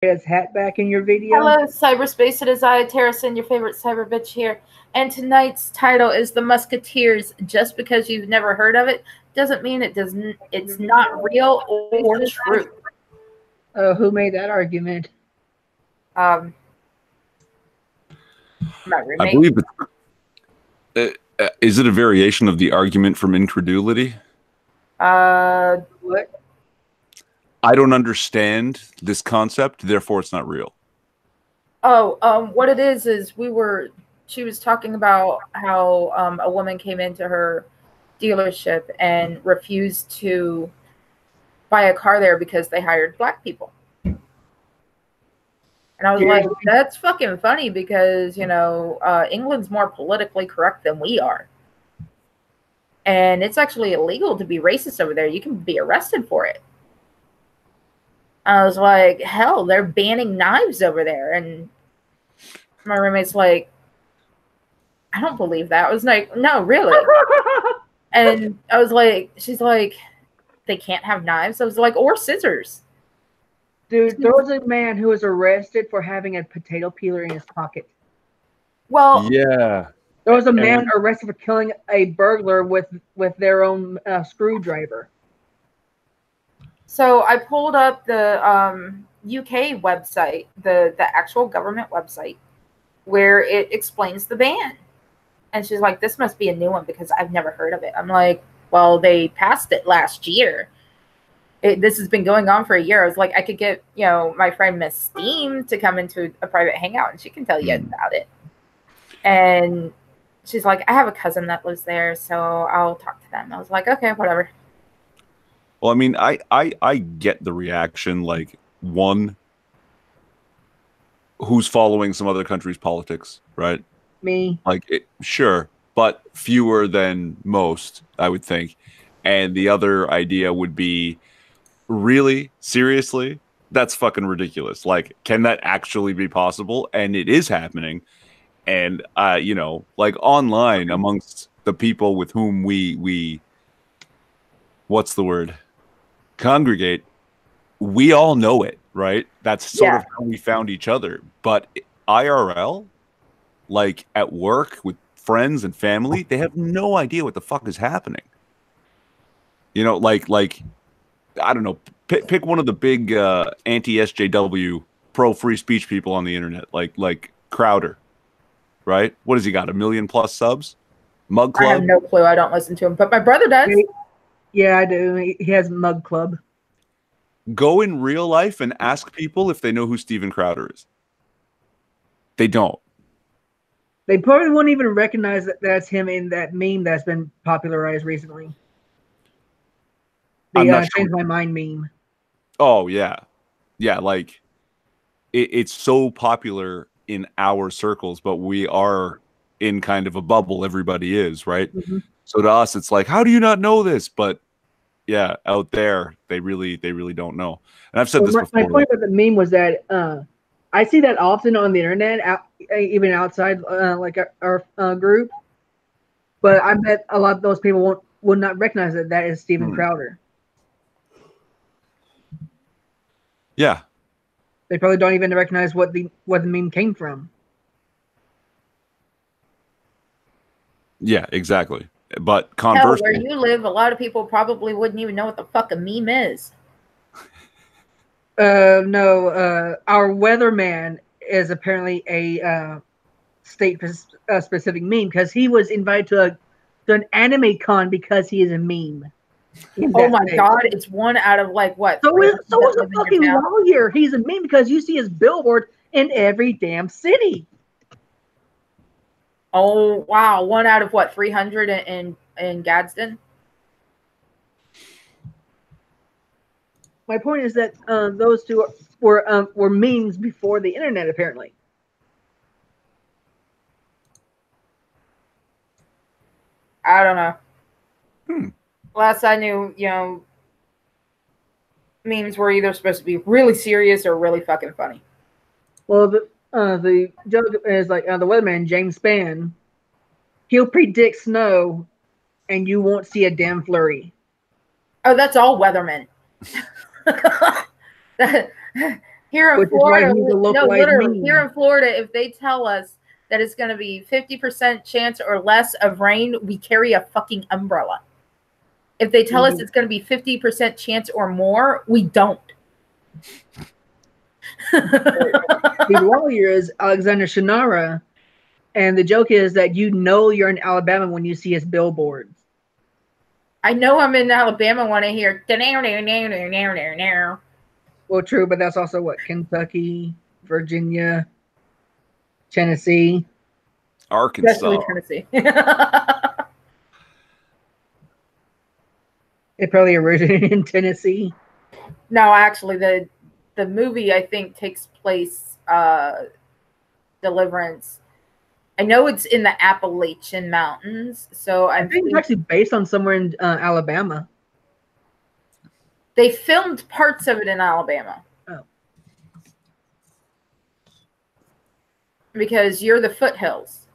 his hat back in your video? Hello, cyberspace. It is I, Terracin, your favorite cyber bitch here. And tonight's title is The Musketeers. Just because you've never heard of it doesn't mean it's not real or true. Who made that argument? My roommate. I believe is it a variation of the argument from incredulity? What? I don't understand this concept, therefore it's not real. Oh, what it is she was talking about how a woman came into her dealership and refused to buy a car there because they hired black people. And I was like, that's fucking funny because, England's more politically correct than we are. And it's actually illegal to be racist over there. You can be arrested for it. I was like, hell, they're banning knives over there. And my roommate's like, I don't believe that. I was like, no, really? And I was like, she's like, they can't have knives? I was like, or scissors. Dude, there was a man who was arrested for having a potato peeler in his pocket. Well, yeah. There was a man arrested for killing a burglar with their own screwdriver. So I pulled up the UK website, the actual government website, where it explains the ban. And she's like, this must be a new one because I've never heard of it. I'm like, well, they passed it last year. This has been going on for a year. I was like, I could get, my friend Miss Steam to come into a private hangout and she can tell you about it. And she's like, I have a cousin that lives there, so I'll talk to them. I was like, okay, whatever. Well, I mean, I get the reaction, like, one, who's following some other country's politics, right? Me. Like, sure, but fewer than most, I would think. And the other idea would be, really? Seriously? That's fucking ridiculous. Like, can that actually be possible? And it is happening. And, like, online, amongst the people with whom we what's the word? Congregate, we all know it, right? That's sort of how we found each other. But IRL, like at work with friends and family, they have no idea what the fuck is happening. Like I don't know, pick one of the big anti-SJW pro free speech people on the internet, like Crowder, right? What has he got? 1 million+ subs? Mug Club? I have no clue. I don't listen to him, but my brother does. Yeah, I do. He has Mug Club. Go in real life and ask people if they know who Steven Crowder is. They don't. They probably won't even recognize that that's him in that meme that's been popularized recently. The Change My Mind meme. Oh, yeah. Yeah, like, it's so popular in our circles, but we are in kind of a bubble. Everybody is, right? Mm-hmm. So to us, it's like, how do you not know this? But yeah, out there, they really don't know. And I've said this before. My point about the meme was that I see that often on the internet, even outside like our group. But I bet a lot of those people would not recognize that is Steven Crowder. Yeah. They probably don't even recognize what the meme came from. Yeah, exactly. But conversely, where you live, a lot of people probably wouldn't even know what the fuck a meme is. No, our weatherman is apparently a state-specific meme because he was invited to an anime con because he is a meme. Oh my god, it's one out of like what? So is a fucking lawyer. He's a meme because you see his billboard in every damn city. Oh wow, one out of what? 300 in Gadsden. My point is that those two were memes before the internet, apparently. I don't know. Last I knew, memes were either supposed to be really serious or really fucking funny. Well, the joke is like the weatherman James Spann. He'll predict snow, and you won't see a damn flurry. Oh, that's all weathermen. Here in Which is why Florida, he's a no, localized literally, meme. here in Florida, if they tell us that it's going to be 50% chance or less of rain, we carry a fucking umbrella. If they tell us it's going to be 50% chance or more, we don't. The warrior is Alexander Shannara, and the joke is that you know you're in Alabama when you see his billboards. I know I'm in Alabama when I hear. Well, true, but that's also what Kentucky, Virginia, Tennessee, Arkansas. Especially Tennessee. It probably originated in Tennessee. No, actually, the movie I think takes place. Deliverance. I know it's in the Appalachian Mountains, so I think it's actually based on somewhere in Alabama. They filmed parts of it in Alabama. Oh. Because you're the foothills.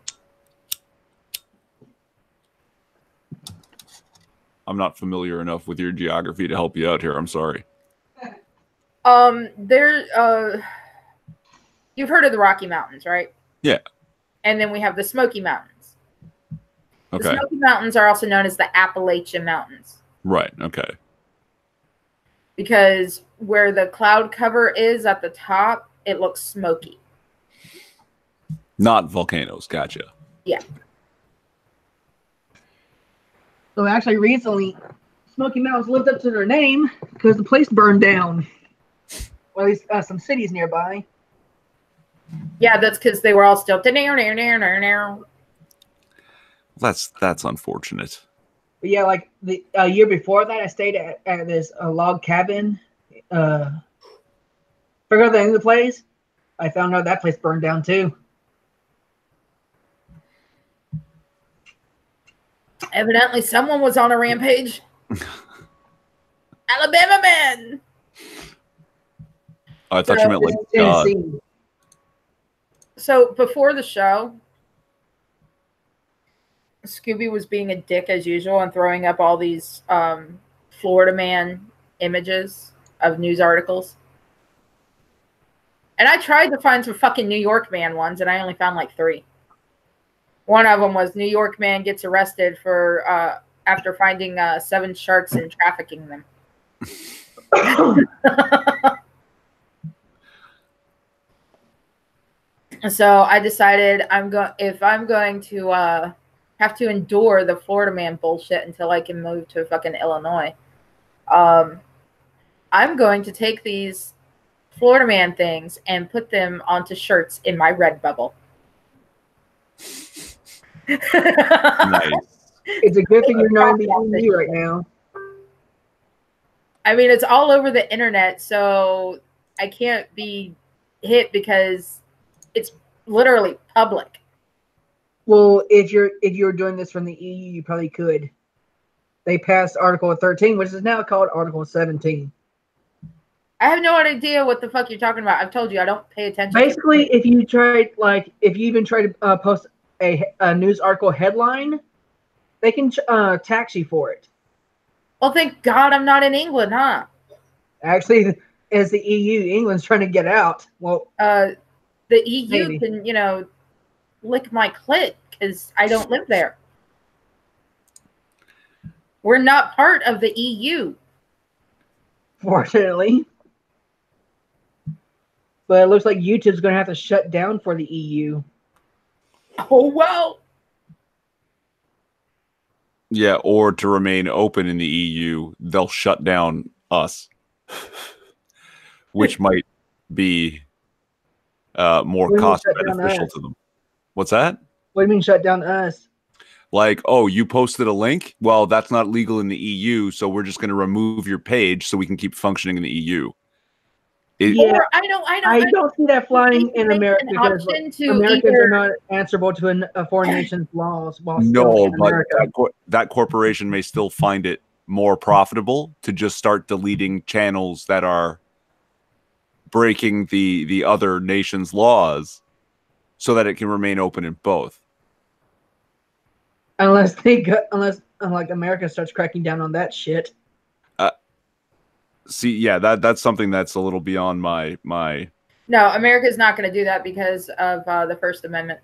I'm not familiar enough with your geography to help you out here. I'm sorry. You've heard of the Rocky Mountains, right? Yeah. And then we have the Smoky Mountains. Okay. The Smoky Mountains are also known as the Appalachian Mountains. Right. Okay. Because where the cloud cover is at the top, it looks smoky. Not volcanoes. Gotcha. Yeah. So actually, recently, Smoky Mountains lived up to their name because the place burned down. Or at least some cities nearby. Yeah, that's because they were all still. That's unfortunate. But yeah, like the year before that, I stayed at this log cabin. Forgot the name of the place. I found out that place burned down too. Evidently, someone was on a rampage. Alabama man. I thought you meant like God. So before the show, Scooby was being a dick as usual and throwing up all these Florida man images of news articles. And I tried to find some fucking New York man ones, and I only found like 3. One of them was New York man gets arrested for after finding 7 sharks and trafficking them. So I decided if I'm going to have to endure the Florida man bullshit until I can move to fucking Illinois, I'm going to take these Florida man things and put them onto shirts in my Redbubble. Nice. It's a good thing you're not in the EU right now. I mean, it's all over the internet, so I can't be hit because it's literally public. Well, if you're doing this from the EU, you probably could. They passed Article 13, which is now called Article 17. I have no idea what the fuck you're talking about. I've told you I don't pay attention. Basically, if you even try to post a news article headline, they can tax you for it. Well, thank God I'm not in England, huh? Actually, as the EU, England's trying to get out. Well, the EU maybe can, lick my clit because I don't live there. We're not part of the EU. Fortunately. But it looks like YouTube's going to have to shut down for the EU. Oh, well. Yeah, or to remain open in the EU, they'll shut down us, which might be more cost beneficial to them. What's that? What do you mean shut down us? Like, oh, you posted a link? Well, that's not legal in the EU, so we're just going to remove your page so we can keep functioning in the EU. I don't see that flying in America because Americans are not answerable to a foreign nation's laws. No, but that corporation may still find it more profitable to just start deleting channels that are breaking the other nation's laws so that it can remain open in both. Unless America starts cracking down on that shit. See, yeah, that's something that's a little beyond my. No, America's not going to do that because of the First Amendment.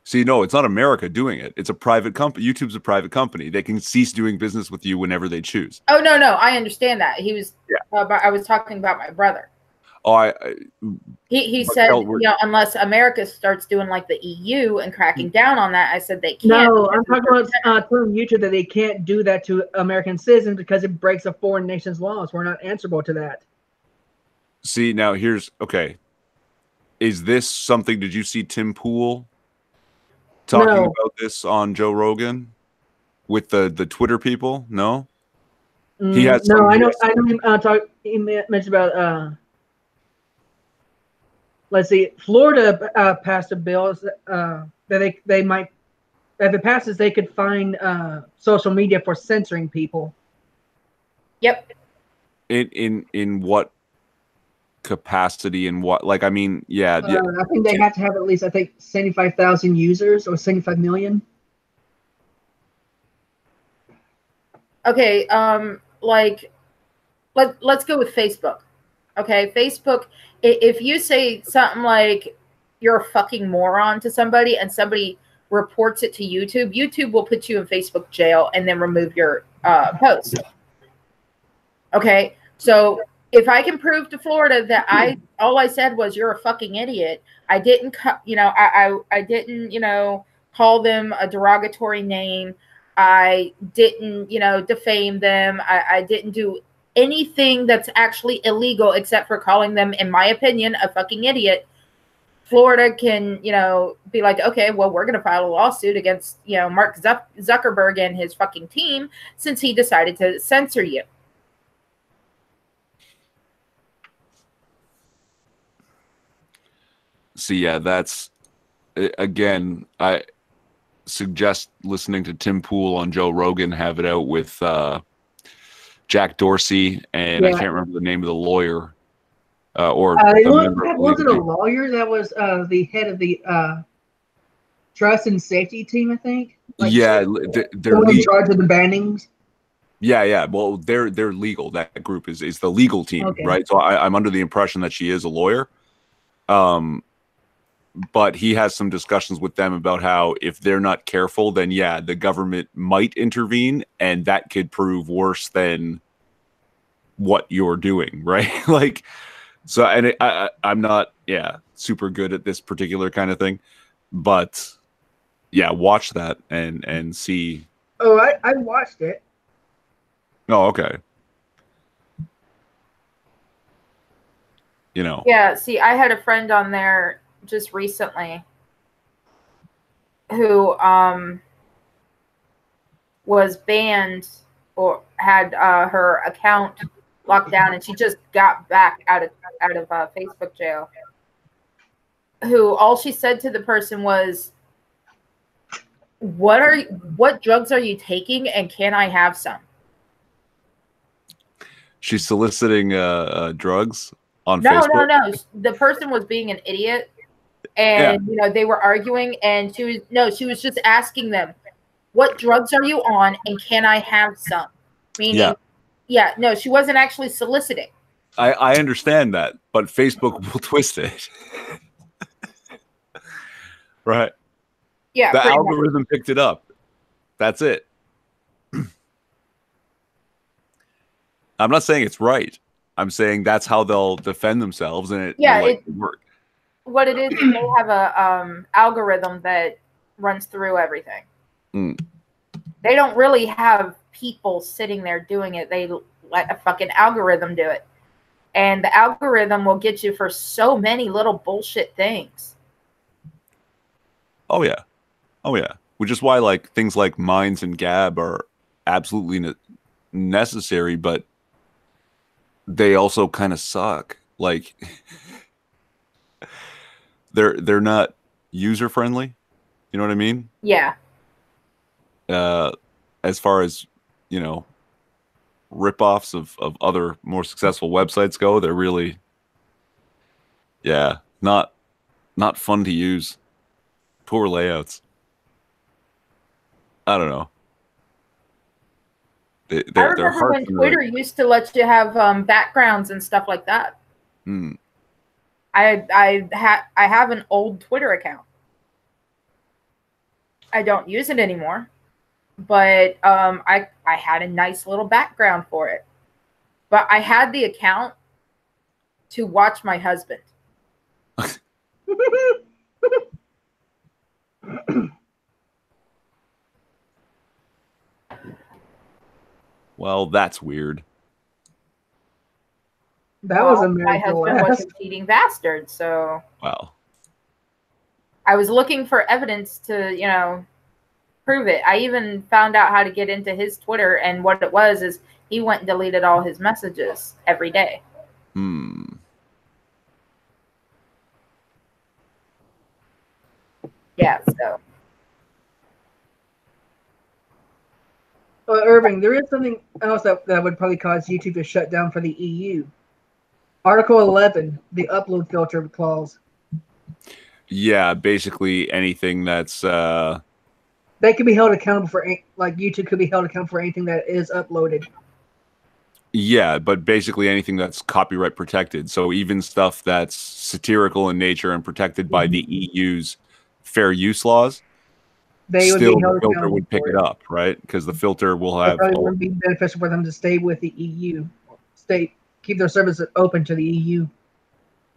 See, no, it's not America doing it. It's a private company. YouTube's a private company. They can cease doing business with you whenever they choose. Oh no, I understand that. He was. Yeah. I was talking about my brother. Oh, He said, unless America starts doing like the EU and cracking down on that, I said they can't. No, I'm talking about telling YouTube that they can't do that to American citizens because it breaks a foreign nation's laws. We're not answerable to that. See, now here's okay. Is this something? Did you see Tim Pool talking about this on Joe Rogan with the Twitter people? No, he has. No, I know. I know. He mentioned about. Let's see. Florida passed a bill that they might, if it passes, they could fine social media for censoring people. Yep. In what capacity and what? Like, I mean, yeah. I think they have to have at least 75,000 users or 75 million. Okay. Like, let's go with Facebook. Okay, Facebook. If you say something like "you're a fucking moron" to somebody, and somebody reports it to YouTube, YouTube will put you in Facebook jail and then remove your post. Okay, so if I can prove to Florida that all I said was "you're a fucking idiot," I didn't, I didn't, call them a derogatory name. I didn't, defame them. I didn't do anything that's actually illegal except for calling them, in my opinion, a fucking idiot. Florida can, be like, okay, well, we're going to file a lawsuit against, Mark Zuckerberg and his fucking team since he decided to censor you. See, yeah, that's again, I suggest listening to Tim Pool on Joe Rogan, have it out with Jack Dorsey, and I can't remember the name of the lawyer. Wasn't a lawyer. That was the head of the trust and safety team, I think. They're in charge of the bannings. Yeah. Well, they're legal. That group is the legal team, right? So I'm under the impression that she is a lawyer. But he has some discussions with them about how if they're not careful, then the government might intervene, and that could prove worse than what you're doing, right? Like, so, and I'm not, super good at this particular kind of thing, but watch that and see. Oh, I watched it. Oh, okay. Yeah, see, I had a friend on there just recently who was banned or had her account locked down, and she just got back out of Facebook jail. Who all she said to the person was, "What drugs are you taking, and can I have some?" She's soliciting drugs on Facebook. No. The person was being an idiot. And they were arguing, and she was just asking them, "What drugs are you on, and can I have some?" Meaning, she wasn't actually soliciting. I understand that, but Facebook will twist it, right? Yeah, the algorithm picked it up. That's it. I'm not saying it's right. I'm saying that's how they'll defend themselves, and it will work. What it is, they have a algorithm that runs through everything. They don't really have people sitting there doing it. They let a fucking algorithm do it. And the algorithm will get you for so many little bullshit things. Oh, yeah. Which is why things like Minds and Gab are absolutely necessary, but they also kind of suck. They're not user friendly. You know what I mean? Yeah. As far as ripoffs of other more successful websites go, they're really not fun to use. Poor layouts. I don't know. I Their remember hearts when are Twitter like, used to let you have backgrounds and stuff like that. hmm. I have an old Twitter account. I don't use it anymore, but I had a nice little background for it. But I had the account to watch my husband. Well, that's weird. That was a My miracle husband was last. a cheating bastard, so Wow. I was looking for evidence to, prove it. I even found out how to get into his Twitter, and what it was is he went and deleted all his messages every day. Hmm. Yeah, so Irving, there is something else that would probably cause YouTube to shut down for the EU. Article 11, the upload filter clause. Yeah, basically anything that's They could be held accountable for, like YouTube could be held accountable for anything that is uploaded. yeah, but basically anything that's copyright protected. So even stuff that's satirical in nature and protected by the EU's fair use laws, They would be still the held filter accountable would pick for it it. up, right? Because the filter will It have probably wouldn't be beneficial for them to stay with the EU. Keep their services open to the EU.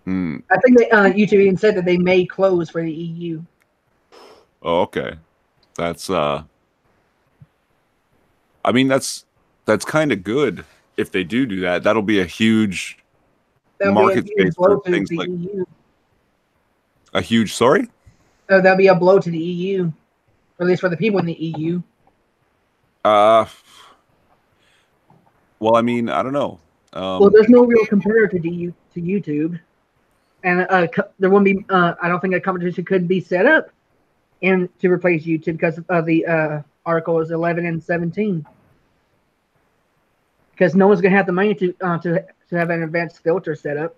Hmm. I think they, YouTube even said that they may close for the EU. Oh, okay. That's I mean that's kind of good if they do that. That'll be a huge That'll be a market huge space for blow to things the like EU. a huge sorry? That'll be a blow to the EU, or at least for the people in the EU. Uh well, I mean, I don't know. Well, there's no real competitor to YouTube, and there won't be. I don't think a competition could be set up and to replace YouTube because of the articles 11 and 17. Because no one's going to have the money to have an advanced filter set up.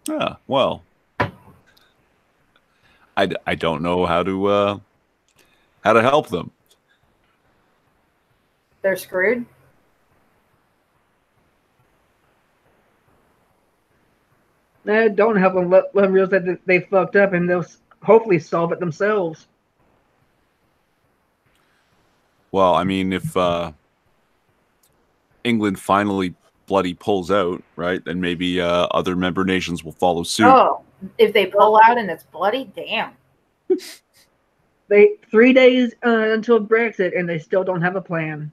Yeah, well, I don't know how to help them. they're screwed. Don't help them. Let them realize that they fucked up, and they'll hopefully solve it themselves. Well, I mean, if England finally bloody pulls out, right, then maybe other member nations will follow suit. Oh, if they pull out and it's bloody, damn. 3 days until Brexit, and they still don't have a plan.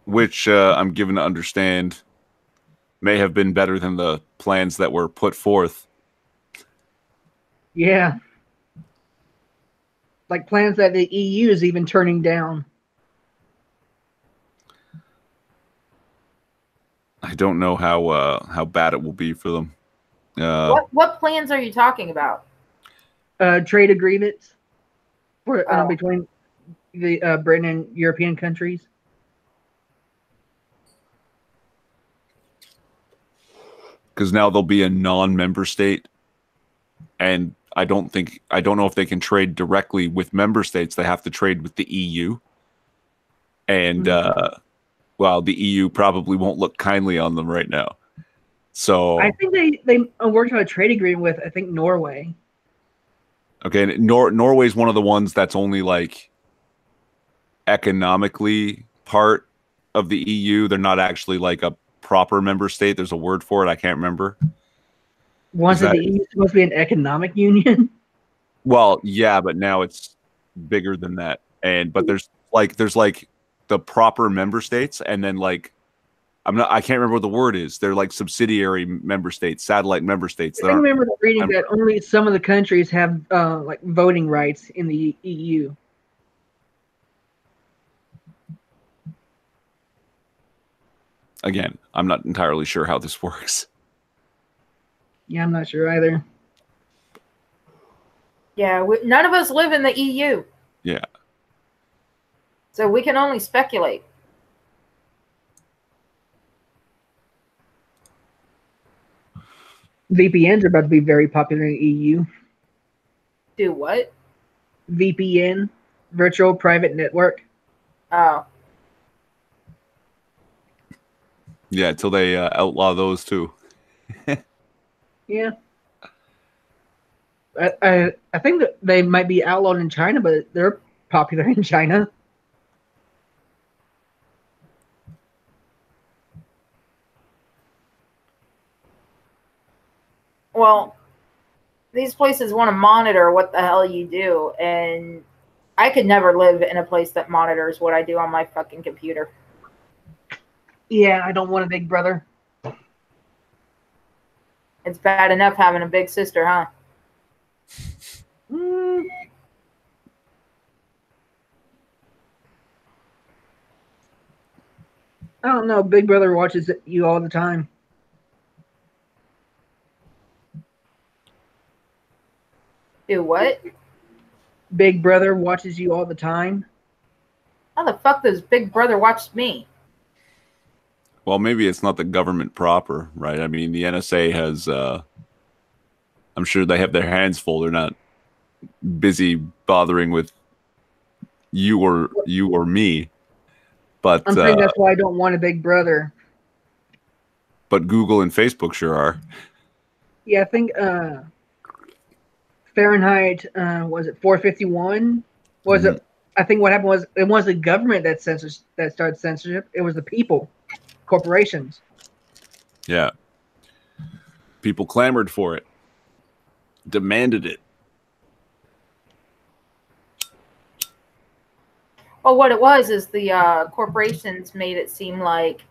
Which I'm given to understand may have been better than the plans that were put forth. Yeah. Like plans that the EU is even turning down. I don't know how bad it will be for them. What plans are you talking about? Trade agreements for Oh. between the Britain and European countries. Because now they'll be a non-member state, and I don't know if they can trade directly with member states. They have to trade with the EU, and well, the EU probably won't look kindly on them right now. So I think they worked on a trade agreement with, I think, Norway. Okay, Norway's one of the ones that's only like economically part of the EU. They're not actually like a proper member state. There's a word for it. I can't remember. Wasn't the EU supposed to be an economic union? Well, yeah, but now it's bigger than that. But there's like the proper member states, and then like I can't remember what the word is. They're like subsidiary member states, satellite member states. I remember reading that only some of the countries have like voting rights in the EU. Again, I'm not entirely sure how this works. Yeah, I'm not sure either. Yeah, none of us live in the EU. Yeah. So we can only speculate. VPNs are about to be very popular in the EU. Do what? VPN, virtual private network. Oh, Yeah, until they outlaw those too. Yeah. I think that they might be outlawed in China, but they're popular in China. well, these places want to monitor what the hell you do, and I could never live in a place that monitors what I do on my fucking computer. Yeah, I don't want a big brother. It's bad enough having a big sister, huh? Mm, I don't know. Big brother watches you all the time. Do what? Big brother watches you all the time. How the fuck does Big Brother watch me? Well, maybe it's not the government proper, right? I mean, the NSA has. I'm sure they have their hands full. They're not busy bothering with you or me. But I'm saying that's why I don't want a big brother. but Google and Facebook sure are. Yeah, I think Fahrenheit was it 451? Was Mhm. it? I think what happened was it was the government that started censorship. It was the people, corporations. Yeah, people clamored for it, demanded it. Well, what it was is the corporations made it seem like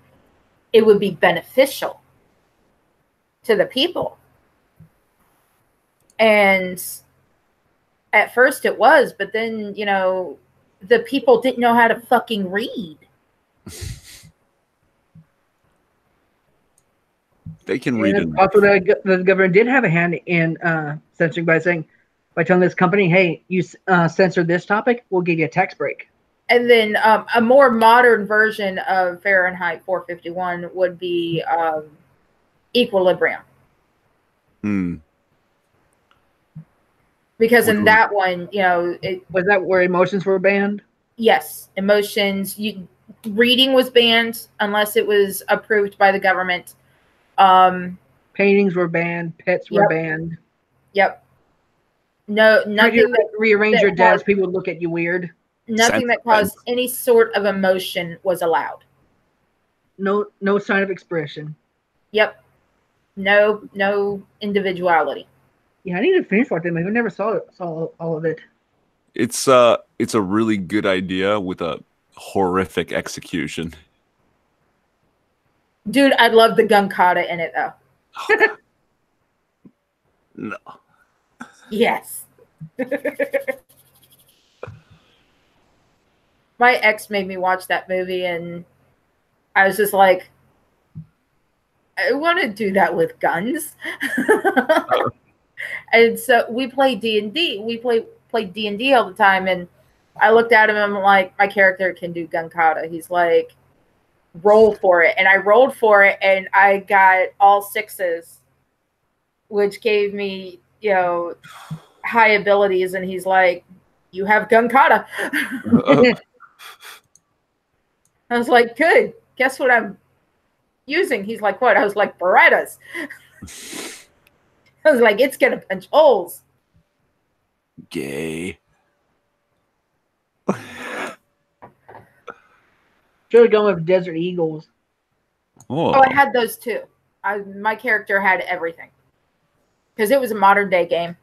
it would be beneficial to the people. And at first it was, but then, the people didn't know how to fucking read. They can And read it's it. also the government did have a hand in censoring by telling this company, "Hey, you censor this topic, we'll give you a tax break." And then a more modern version of Fahrenheit 451 would be Equilibrium. Hmm. Because Which in was that one, Was that where emotions were banned? yes, emotions. Reading was banned unless it was approved by the government. Paintings were banned, pets were Yep, banned. yep. No, Try to nothing rearrange that your desk, caused people would look at you weird. nothing censor that them. caused any sort of emotion was allowed. No sign of expression. Yep. No individuality. Yeah, I need to finish watching that movie. I never saw all of it. It's a really good idea with a horrific execution. Dude, I love the gun kata in it though. No. Yes. My ex made me watch that movie and I was just like, I want to do that with guns. And so we play D&D. We play D&D all the time. And I looked at him and I'm like, my character can do gun kata. He's like, roll for it. And I rolled for it and I got all sixes, which gave me, high abilities. And he's like, you have gun kata. I was like, good. Guess what I'm using? He's like, what? I was like, Berettas. I was like, it's going to punch holes. Gay. Should have gone with Desert Eagles. Oh, Oh, I had those too. My character had everything. Because it was a modern day game.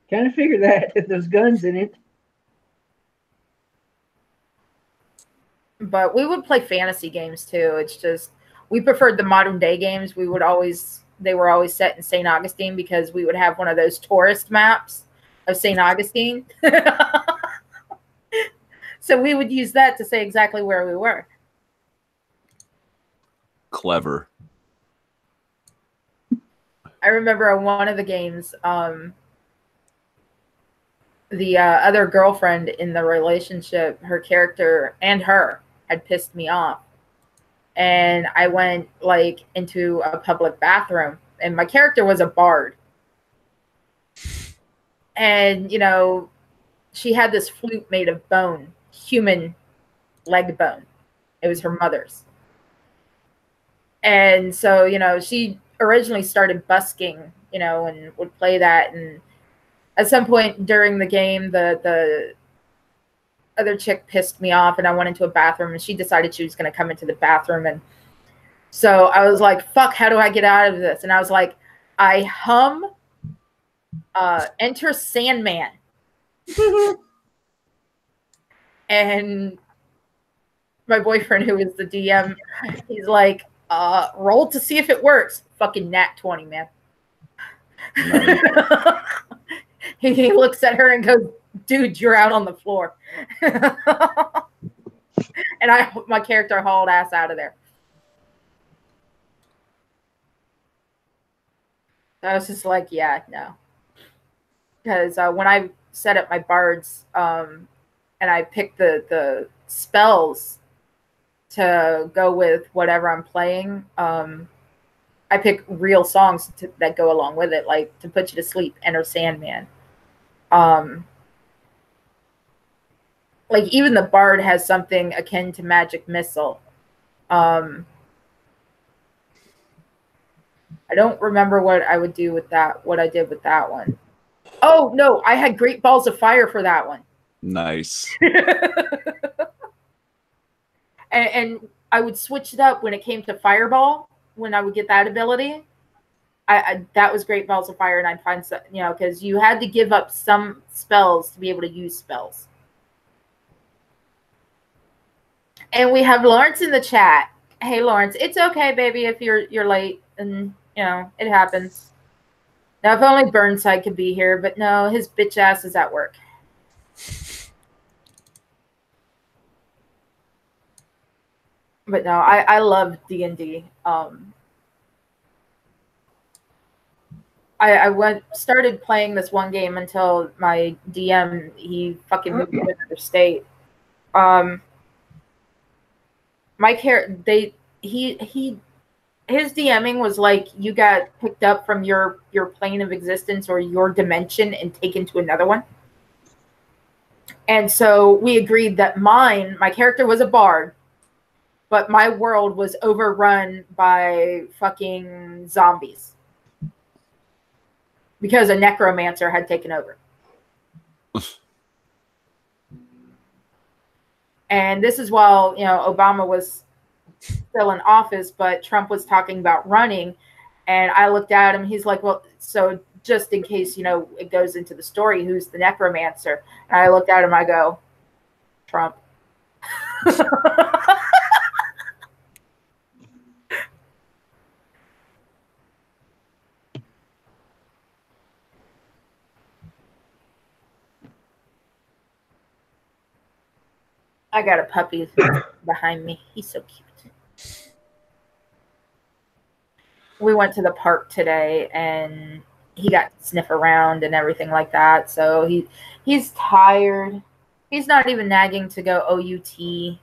Kind of figured that if there's guns in it. But we would play fantasy games too. It's just we preferred the modern day games. They were always set in St. Augustine because we would have one of those tourist maps of St. Augustine. So we would use that to say exactly where we were. clever. I remember on one of the games, the other girlfriend in the relationship, her character and her had pissed me off. and I went like into a public bathroom, and my character was a bard. And, you know, she had this flute made of bone, human leg bone. It was her mother's. And so, you know, she originally started busking, you know, and would play that. And at some point during the game, the other chick pissed me off, and I went into a bathroom, and she decided she was going to come into the bathroom. And so I was like, fuck, how do I get out of this? And I was like, I hum Enter Sandman. And my boyfriend, who is the DM, he's like, roll to see if it works. Fucking nat 20, man. Nice. He looks at her and goes, dude, you're out on the floor. And my character hauled ass out of there. I was just like, yeah, no. Because when I set up my bards and I picked the spells to go with whatever I'm playing, I pick real songs that go along with it, like To Put You to Sleep, Enter Sandman. Like even the bard has something akin to Magic Missile. I don't remember what I would do with that, what I did with that one. Oh, no, I had Great Balls of Fire for that one. Nice. and I would switch it up when it came to Fireball, when I would get that ability. That was Great Balls of Fire, and I'd find some, you know, because you had to give up some spells to be able to use spells. And we have Lawrence in the chat. Hey, Lawrence, it's okay, baby, if you're late, and you know it happens. Now, if only Burnside could be here, but no, his bitch ass is at work. But no, I love D&D. I started playing this one game until my DM, he fucking moved to another state. My his DMing was like, you got picked up from your plane of existence or your dimension and taken to another one. And so we agreed that my character was a bard, but my world was overrun by fucking zombies because a necromancer had taken over. And this is while, you know, Obama was still in office, but Trump was talking about running. And I looked at him. He's like, well, so just in case, you know, it goes into the story, who's the necromancer? And I looked at him. I go, Trump. I got a puppy behind me. He's so cute. We went to the park today, and he got to sniff around and everything like that. So he's tired. He's not even nagging to go OUT.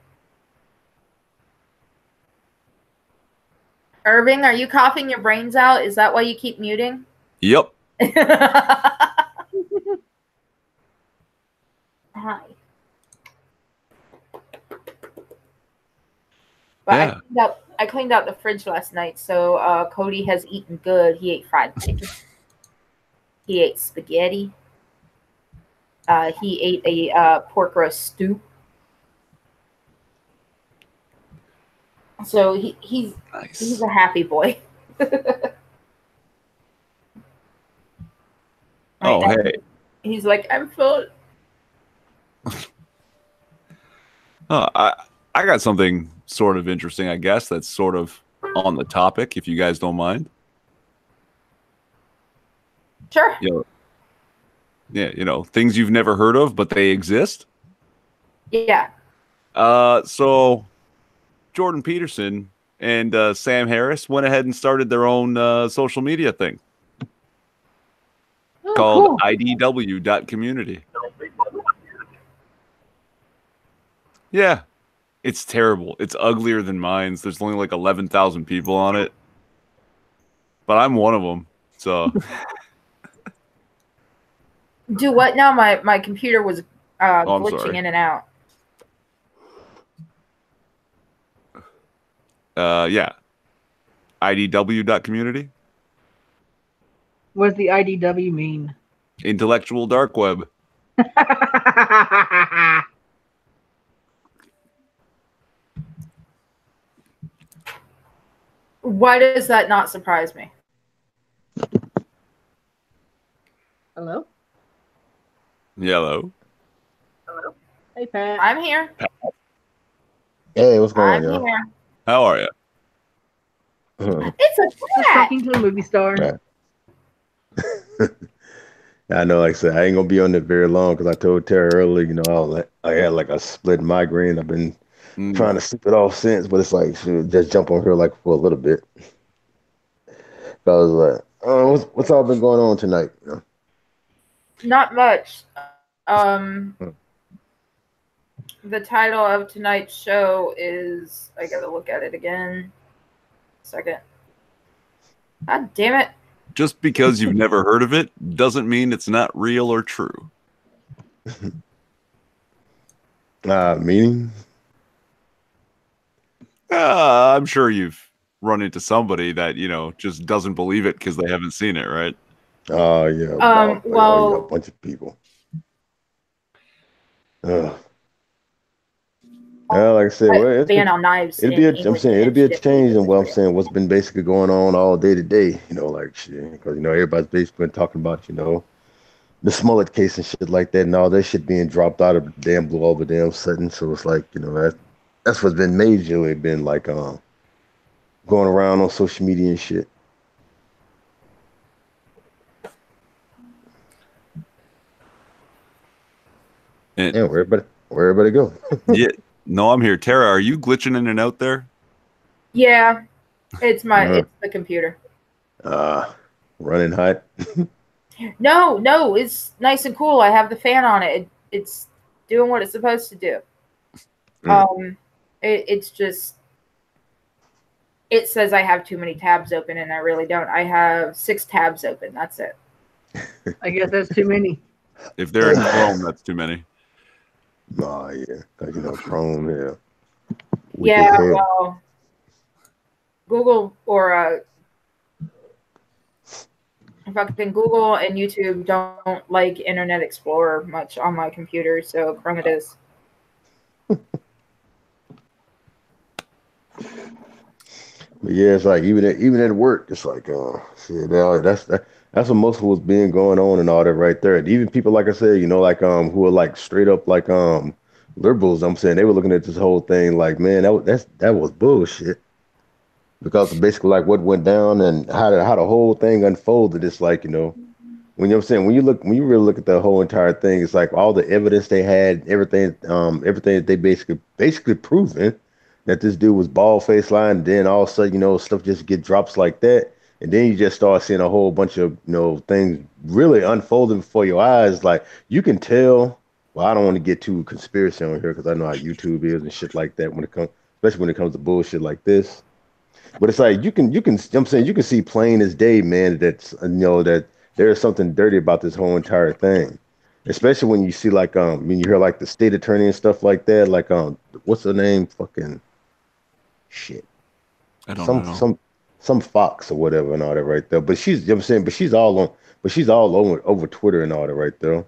Irving, are you coughing your brains out? Is that why you keep muting? Yep. Hi. But yeah. I cleaned out the fridge last night, so Cody has eaten good. He ate fried chicken. He ate spaghetti. He ate a pork roast stew. So he's a happy boy. Oh, hey. He's like, I'm full. I got something sort of interesting, I guess, that's sort of on the topic, if you guys don't mind. Sure. Yeah, you know, things you've never heard of, but they exist. Yeah. So Jordan Peterson and Sam Harris went ahead and started their own social media thing called IDW.community. Yeah. It's terrible. It's uglier than mine's. There's only like 11,000 people on it, but I'm one of them. So Do what now? My computer was I'm glitching sorry. in and out. Yeah. IDW.community. What does the IDW mean? Intellectual dark web. Why does that not surprise me? Hello? Yellow. Hello. Hey, Pat. I'm here. Hey, what's going I'm on, y'all? here. How are you? It's a Just cat. talking to a movie star. Right. I know, like I said, I ain't gonna be on it very long because I told Tara earlier, I had like a split migraine. I've been trying to sleep it off since, but it's like shoot, just jump on here like for a little bit. So I was like, oh, what's all been going on tonight? Not much. Hmm. The title of tonight's show is, I gotta look at it again. Second. God damn it. Just because you've never heard of it doesn't mean it's not real or true. Meaning? I'm sure you've run into somebody that, just doesn't believe it because they haven't seen it, right? Oh, yeah. Well, a bunch of people. Well, like I said, well, ban on knives. I'm saying it'll be a change in what I'm saying, what's been basically going on all day to day, like shit. Because, everybody's basically been talking about, the Smollett case and shit like that and all that shit being dropped out of the damn blue all the damn sudden. So it's like, that's what's been majorly been like going around on social media and shit. Yeah, where everybody go? Yeah. No, I'm here. Tara, are you glitching in and out there? Yeah. It's it's the computer. Running hot. No, it's nice and cool. I have the fan on it. It's doing what it's supposed to do. It's just, it says I have too many tabs open, and I really don't. I have 6 tabs open. That's it. I guess that's too many. If they're in Chrome, that's too many. Oh, yeah. Because, Chrome, yeah. Yeah, well, Google or fucking Google and YouTube don't like Internet Explorer much on my computer, so Chrome it is. But yeah, it's like even at work, it's like shit. That's what most of what's being going on and all that right there. And even people like I said, who are like straight up like liberals. I'm saying they were looking at this whole thing like, man, that was bullshit. Because basically like what went down and how the whole thing unfolded. It's like when I'm saying when you really look at the whole entire thing, it's like all the evidence they had, everything that they basically proven that this dude was bald face lying, and then all of a sudden, stuff just get drops like that. And then you just start seeing a whole bunch of, things really unfolding before your eyes. Like you can tell, well, I don't want to get too conspiracy on here because I know how YouTube is and shit like that especially when it comes to bullshit like this. But it's like I'm saying you can see plain as day, man, that's that there is something dirty about this whole entire thing. Especially when you see like when you hear like the state attorney and stuff like that, like what's her name? Fucking shit. I don't know. Some Fox or whatever and all that right there. But she's all over Twitter and all that right there.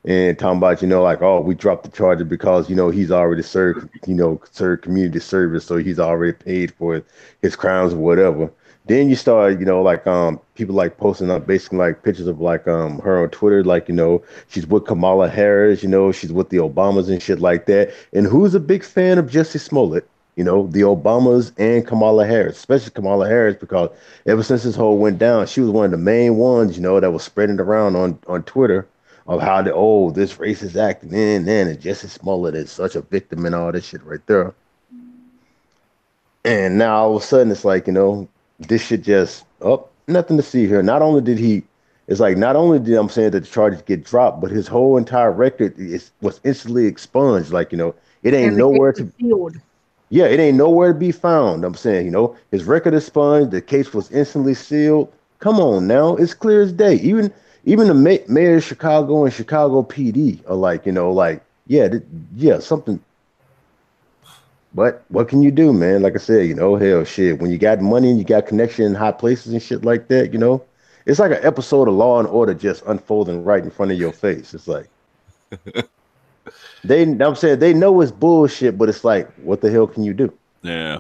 And talking about, like, oh, we dropped the charger because, he's already served community service, so he's already paid for his crimes or whatever. Then you start, like people like posting up basically like pictures of like her on Twitter, like, she's with Kamala Harris, she's with the Obamas and shit like that. And who's a big fan of Jussie Smollett? The Obamas and Kamala Harris, especially Kamala Harris, because ever since this whole went down, she was one of the main ones, that was spreading around on Twitter of how this racist acting and Jussie Smollett is such a victim and all this shit right there. And now all of a sudden it's like, this shit just nothing to see here. Not only did I'm saying that the charges get dropped, but his whole entire record was instantly expunged. Like, It ain't And the case nowhere was to. sealed. Yeah, it ain't nowhere to be found. I'm saying, his record is sponged. The case was instantly sealed. Come on now, it's clear as day. Even the mayor of Chicago and Chicago PD are like, yeah, yeah, something. But what can you do, man? Like I said, hell, shit. When you got money and you got connection in high places and shit like that, it's like an episode of Law and Order just unfolding right in front of your face. It's like I'm saying they know it's bullshit, but it's like, what the hell can you do? Yeah.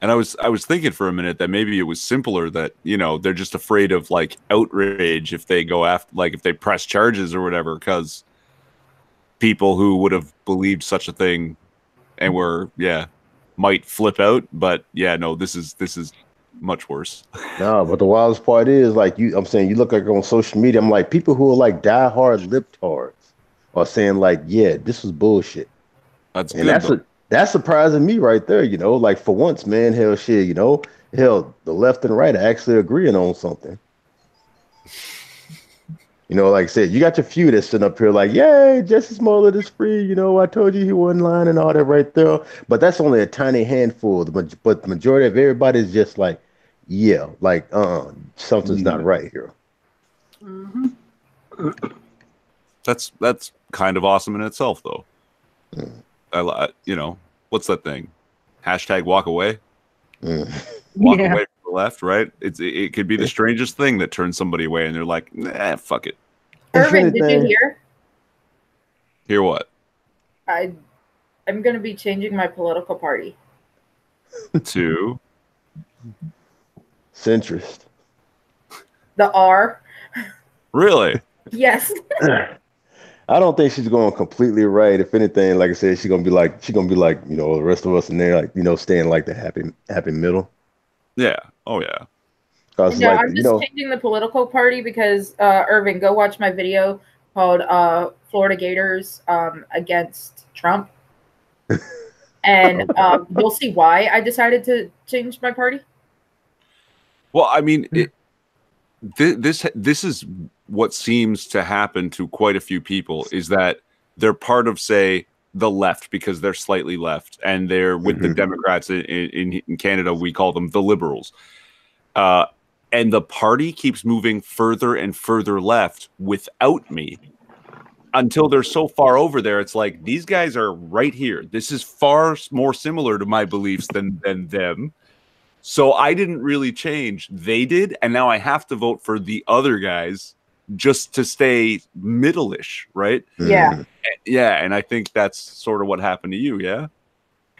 And I was thinking for a minute that maybe it was simpler that, they're just afraid of like outrage if they go after, like if they press charges or whatever, because people who would have believed such a thing and might flip out. But yeah, no, this is much worse. No, but the wildest part is like I'm saying you look like on social media, I'm like people who are like diehard libtards are saying like, yeah, this was bullshit. That's And good though. that's surprising me right there, like for once, man, hell shit, hell, the left and right are actually agreeing on something. Like I said, you got your few that's sitting up here like, yay, Jesse Smollett is free. I told you he wasn't lying and all that right there. But that's only a tiny handful. But the majority of everybody is just like, yeah, like, something's not right here. Mm-hmm. That's kind of awesome in itself, though. What's that thing? Hashtag walk away. Walk away from the left, right? It could be the strangest thing that turns somebody away, and they're like, nah, fuck it. Irvin, did you hear? Hear what? I'm going to be changing my political party. To? Centrist. The R. Really? Yes. I don't think she's going completely right. If anything, like I said, she's gonna be like the rest of us in there, like staying like the happy middle. Yeah. Oh yeah. No, I'm just changing the political party because Irvin, go watch my video called Florida Gators against Trump. And you'll see why I decided to change my party. Well, I mean, this is what seems to happen to quite a few people is that they're part of, say, the left because they're slightly left, and they're with the Democrats in Canada. We call them the Liberals. And the party keeps moving further and further left without me until they're so far over there. It's like, these guys are right here. This is far more similar to my beliefs than them. So I didn't really change. They did. And now I have to vote for the other guys just to stay middle-ish, right? Yeah. Yeah. And I think that's sort of what happened to you. Yeah.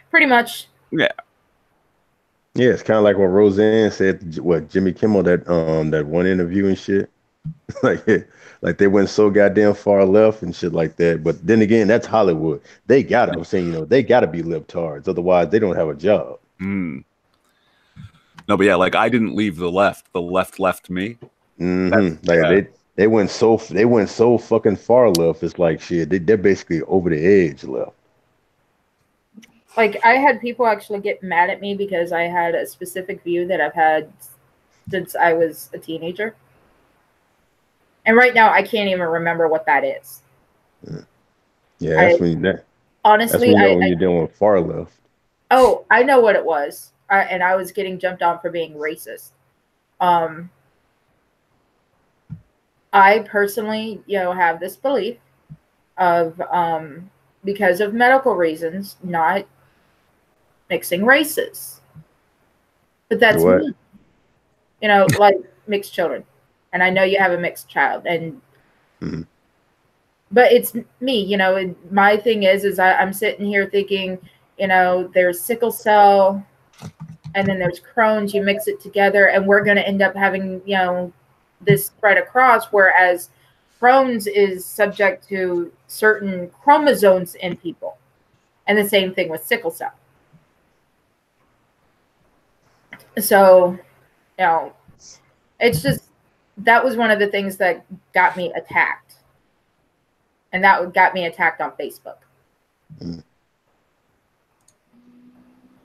Pretty much. Yeah. Yeah, it's kind of like what Roseanne said. What Jimmy Kimmel that one interview and shit, like they went so goddamn far left and shit like that. But then again, that's Hollywood. They gotta. I'm saying, they gotta be libtards, otherwise they don't have a job. No, but yeah, like I didn't leave the left. The left left me. Like they went so fucking far left. It's like shit. They're basically over the edge left. Like, I had people actually get mad at me because I had a specific view that I've had since I was a teenager. And right now, I can't even remember what that is. Yeah, that's honestly, when you're doing far left. Oh, I know what it was. And I was getting jumped on for being racist. I personally, have this belief of, because of medical reasons, not mixing races. But that's me. Like mixed children. And I know you have a mixed child. And but it's me, my thing is I'm sitting here thinking, there's sickle cell and then there's Crohn's, you mix it together and we're going to end up having, this spread across, whereas Crohn's is subject to certain chromosomes in people. And the same thing with sickle cell. So, it's just, that was one of the things that got me attacked. And that got me attacked on Facebook.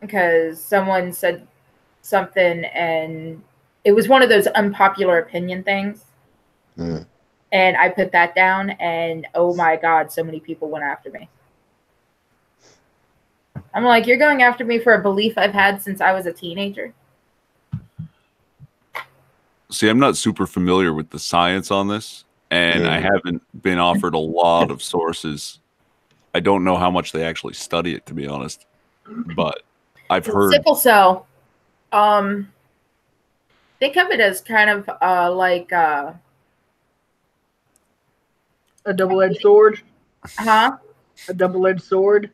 Because someone said something and it was one of those unpopular opinion things. And I put that down and oh my God, so many people went after me. I'm like, you're going after me for a belief I've had since I was a teenager. See, I'm not super familiar with the science on this, and I haven't been offered a lot of sources. I don't know how much they actually study it, to be honest. But I've heard Sickle cell. Think of it as kind of like A double-edged sword. huh? A double-edged sword.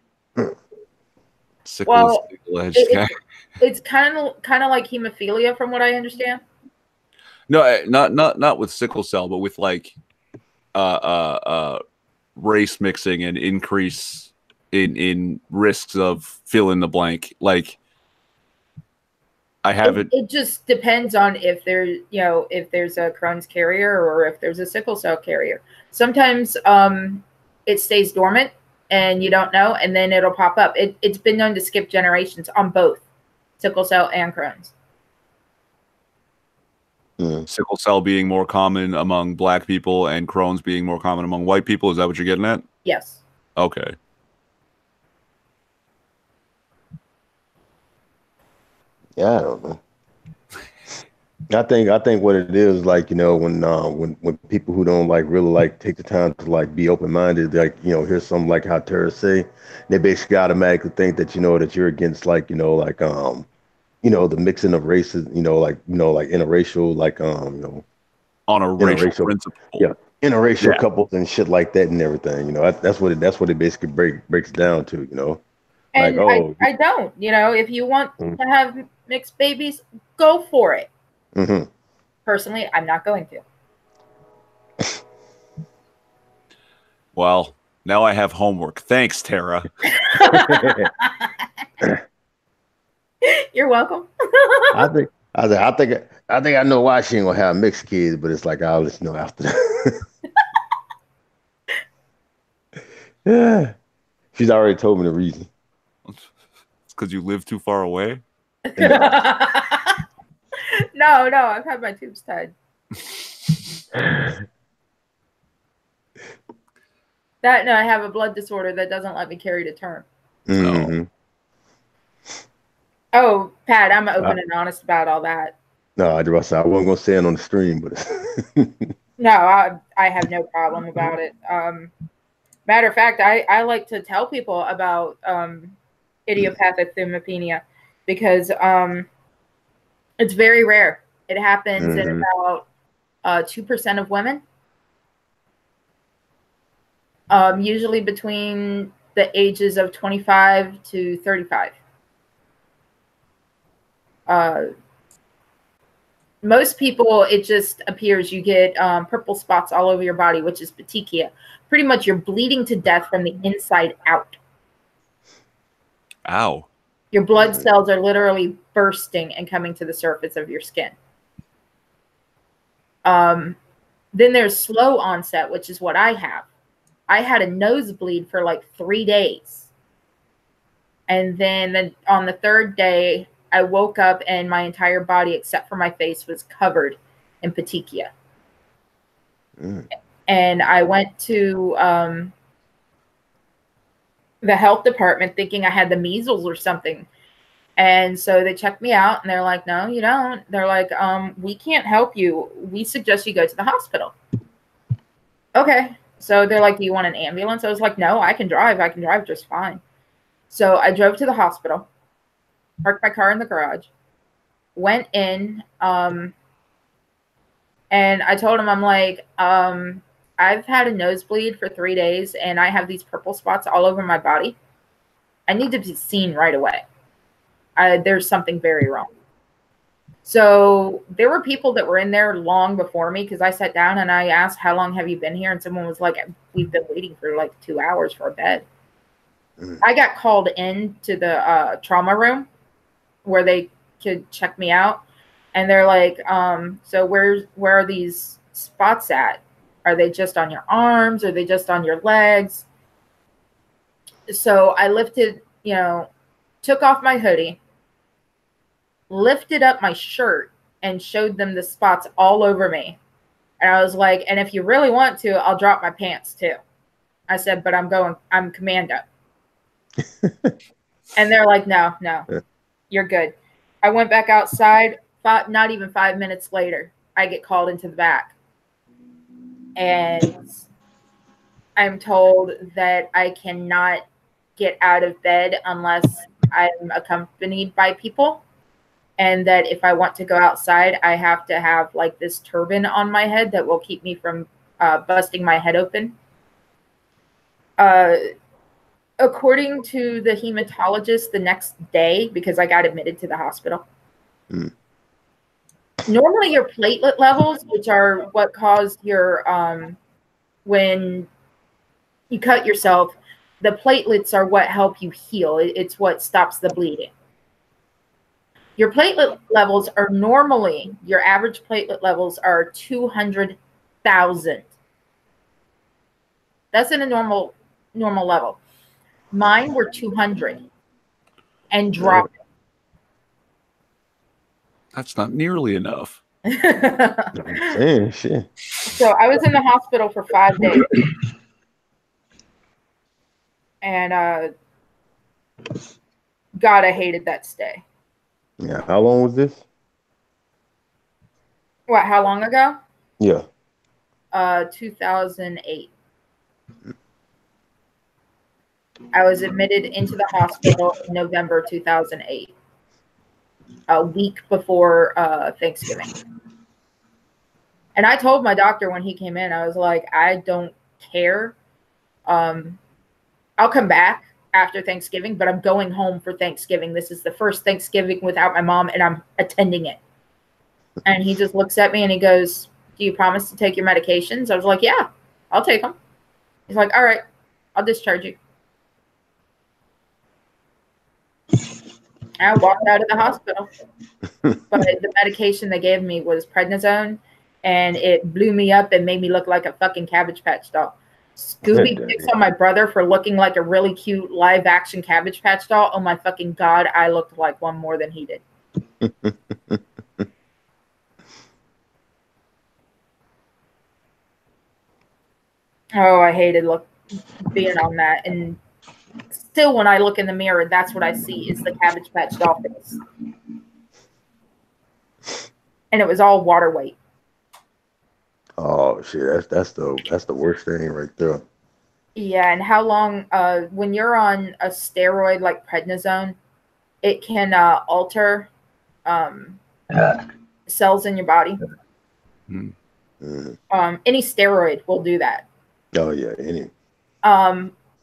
sickle edged guy. It's kind of like hemophilia, from what I understand. No, not with sickle cell, but with like race mixing and increase in risks of fill in the blank. Like I haven't. It just depends on if there's if there's a Crohn's carrier or if there's a sickle cell carrier. Sometimes it stays dormant and you don't know, and then it'll pop up. It's been known to skip generations on both sickle cell and Crohn's. Sickle cell being more common among Black people and Crohn's being more common among white people. Is that what you're getting at? Yes. Okay. Yeah, I don't know. I think what it is, like, when people who don't like really like take the time to like be open minded, like, hear something like how terrorists say, they basically automatically think that that you're against like the mixing of races, like interracial, like On a racial principle. yeah, interracial couples and shit like that and everything. That's what it basically breaks down to. And like, oh, I don't. If you want to have mixed babies, go for it. Mm-hmm. Personally, I'm not going to. Well, now I have homework. Thanks, Tara. You're welcome. I think I know why she ain't gonna have mixed kids, but it's like I'll let you know after that. Yeah, she's already told me the reason. It's because you live too far away. No, I've had my tubes tied. I have a blood disorder that doesn't let me carry to term. Mm-hmm. Oh, Pat, I'm open and honest about all that. No, I wasn't gonna say it on the stream, but no, I have no problem about it. Matter of fact, I like to tell people about idiopathic thymopenia because it's very rare. It happens in about 2% of women. Usually between the ages of 25 to 35. Most people, it just appears you get purple spots all over your body, which is petechia. Pretty much you're bleeding to death from the inside out. Ow. Your blood cells are literally bursting and coming to the surface of your skin. Then there's slow onset, which is what I have. I had a nosebleed for like 3 days. And then on the third day, I woke up and my entire body, except for my face, was covered in petechia. And I went to the health department thinking I had the measles or something. And so they checked me out and they're like, no, you don't. They're like, we can't help you. We suggest you go to the hospital. Okay. So they're like, do you want an ambulance? I was like, no, I can drive. I can drive just fine. So I drove to the hospital, parked my car in the garage, went in, and I told him, I'm like, I've had a nosebleed for 3 days and I have these purple spots all over my body. I need to be seen right away. There's something very wrong. So there were people that were in there long before me because I sat down and I asked, how long have you been here? And someone was like, we've been waiting for like 2 hours for a bed. I got called in to the trauma room where they could check me out. And they're like, so where are these spots at? Are they just on your arms? Are they just on your legs? So I lifted, took off my hoodie, lifted up my shirt and showed them the spots all over me. And I was like, and if you really want to, I'll drop my pants too. I said, but I'm commando. And they're like, no, you're good. I went back outside. Not even 5 minutes later, I get called into the back. And I'm told that I cannot get out of bed unless I'm accompanied by people. And that if I want to go outside, I have to have like this turban on my head that will keep me from busting my head open. According to the hematologist the next day, because I got admitted to the hospital, normally your platelet levels, which are what caused your, when you cut yourself, the platelets are what help you heal. It's what stops the bleeding. Your platelet levels are normally, your average platelet levels are 200,000. That's in a normal level. Mine were 200 and dropping. That's not nearly enough. Damn, shit. So I was in the hospital for 5 days. And God, I hated that stay. Yeah. How long was this? What, how long ago? Yeah. 2008. I was admitted into the hospital in November 2008, a week before Thanksgiving. And I told my doctor when he came in, I was like, I don't care. I'll come back after Thanksgiving, but I'm going home for Thanksgiving. This is the first Thanksgiving without my mom, and I'm attending it. And he just looks at me and he goes, do you promise to take your medications? I was like, yeah, I'll take them. He's like, all right, I'll discharge you. I walked out of the hospital. But the medication they gave me was prednisone, and it blew me up and made me look like a fucking Cabbage Patch doll. Scooby picks on my brother for looking like a really cute live action Cabbage Patch doll. Oh my fucking God, I looked like one more than he did. Oh, I hated being on that. And still, when I look in the mirror, that's what I see is the Cabbage Patch doll face. And it was all water weight. Oh shit, that's the worst thing right there. Yeah, and how long? When you're on a steroid like prednisone, it can alter cells in your body. Any steroid will do that. Oh yeah, any.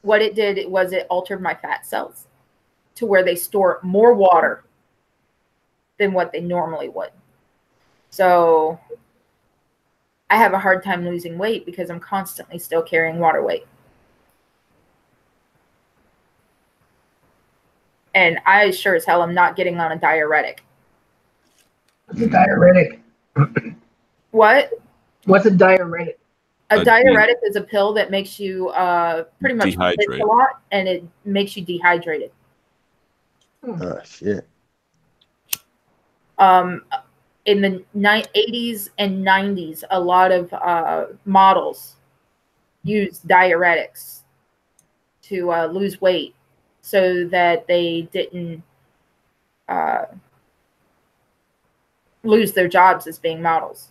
What it did was it altered my fat cells to where they store more water than what they normally would. So I have a hard time losing weight because I'm constantly still carrying water weight. And I sure as hell am not getting on a diuretic. What's a diuretic? What? What's a diuretic? A diuretic is a pill that makes you pretty much dehydrate a lot, and it makes you dehydrated. Oh shit. In the 80s and 90s, a lot of models used diuretics to lose weight so that they didn't lose their jobs as being models.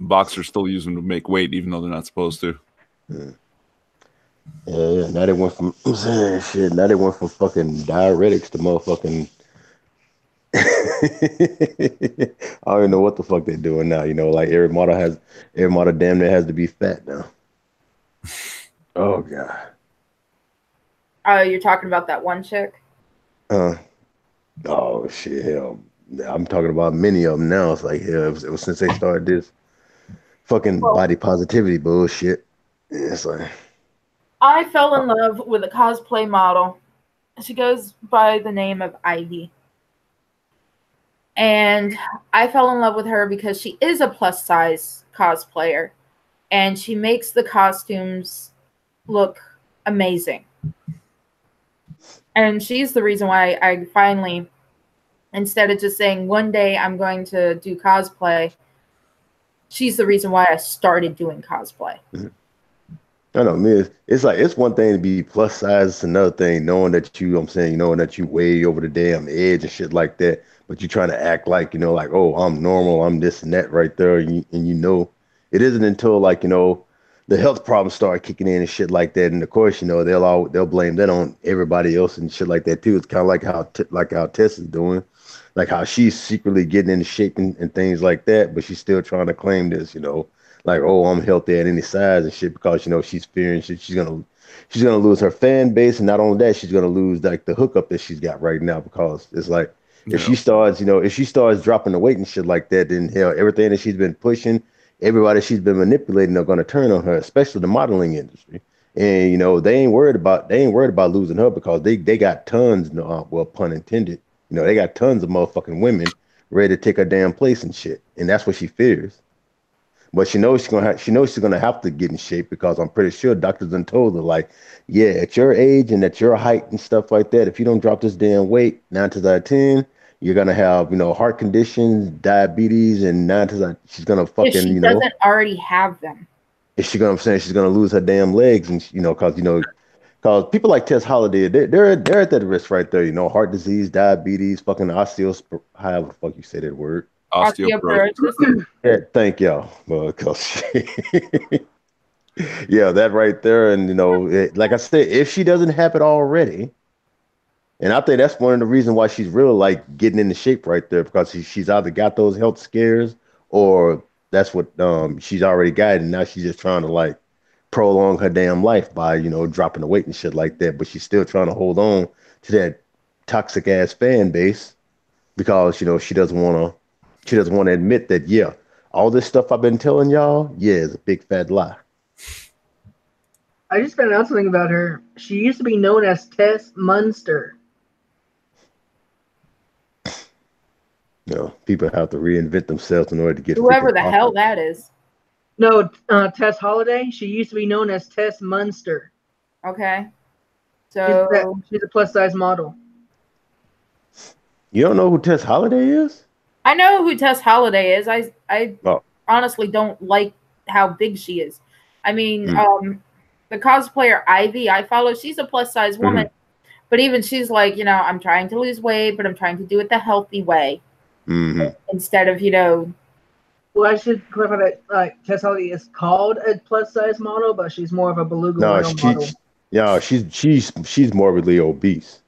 Boxers still use them to make weight, even though they're not supposed to. Yeah. Now they went from shit. Now they went from fucking diuretics to motherfucking. I don't even know what the fuck they're doing now. You know, like every model damn near has to be fat now. Oh god. You're talking about that one chick? Oh shit, hell. I'm talking about many of them now. It's like hell, it was since they started this fucking body positivity bullshit. It's like I fell in love with a cosplay model. She goes by the name of Ivy. And I fell in love with her because she is a plus size cosplayer and she makes the costumes look amazing. And she's the reason why I finally, instead of just saying one day I'm going to do cosplay, she's the reason why I started doing cosplay. I know, man. It's like it's one thing to be plus size. It's another thing knowing that I'm saying, knowing that you way over the damn edge and shit like that. But you're trying to act like, like, oh, I'm normal, I'm this and that right there, and it isn't until like the health problems start kicking in and shit like that. And of course, they'll blame that on everybody else and shit like that too. It's kind of like how Tess is doing, like how she's secretly getting into shape and things like that, but she's still trying to claim this, like, oh, I'm healthy at any size and shit because she's fearing she's gonna lose her fan base, and not only that, she's gonna lose like the hookup that she's got right now because it's like Yeah. if she starts dropping the weight and shit like that, then hell, everything that she's been pushing, everybody she's been manipulating are gonna turn on her, especially the modeling industry. And they ain't worried about losing her because they got tons, well, pun intended, they got tons of motherfucking women ready to take her damn place and shit, and that's what she fears. But she knows she's gonna have to get in shape because I'm pretty sure doctors done told her like, yeah, at your age and at your height and stuff like that, if you don't drop this damn weight, 9 times out of 10, you're gonna have heart conditions, diabetes, and 9 times out, she's gonna If fucking she doesn't already have them. is she gonna I'm saying she's gonna lose her damn legs and because people like Tess Holiday, they're at that risk right there, heart disease, diabetes, fucking however the fuck you say that word. Osteoporosis. Osteoporosis. Yeah, thank y'all. Well, 'cause yeah, that right there. And, like I said, if she doesn't have it already, and I think that's one of the reasons why she's really like getting into shape right there because she's either got those health scares or that's what she's already got. And now she's just trying to like prolong her damn life by, dropping the weight and shit like that. But she's still trying to hold on to that toxic ass fan base because, she doesn't want to admit that, yeah, all this stuff I've been telling y'all, yeah, is a big fat lie. I just found out something about her. She used to be known as Tess Munster. People have to reinvent themselves in order to get Whoever freaking the hell popular. that is. No, Tess Holiday. She used to be known as Tess Munster. Okay. She's So a plus size model. You don't know who Tess Holiday is? I know who Tess Holiday is. I Oh, honestly don't like how big she is. I mean, mm, the cosplayer Ivy I follow, she's a plus size woman, mhm, but even she's like, I'm trying to lose weight, but I'm trying to do it the healthy way mhm. instead of, Well, I should clarify that Tess Holiday is called a plus size model, but she's more of a beluga No, whale model. she's morbidly obese.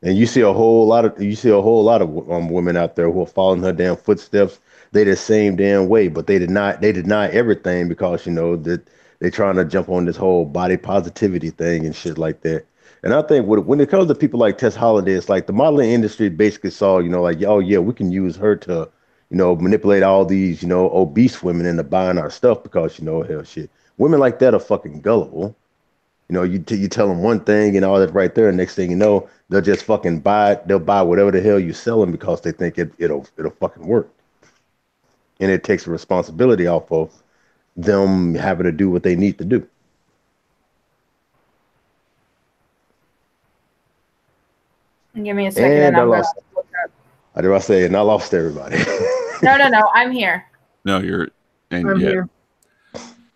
And you see a whole lot of women out there who are following her damn footsteps. They the same damn way, but they deny everything because that they're trying to jump on this whole body positivity thing and shit like that. And I think when it comes to people like Tess Holiday, it's like the modeling industry basically saw, like, oh yeah, we can use her to, manipulate all these, obese women into buying our stuff because hell shit, women like that are fucking gullible. You tell them one thing and all that right there, and next thing you know, they'll just fucking buy it. They'll buy whatever the hell you sell them because they think it'll fucking work. And it takes the responsibility off of them having to do what they need to do. give me a second and And I I'm going to lost. look up. I do I say, and I lost everybody. No, I'm here. No, I'm here.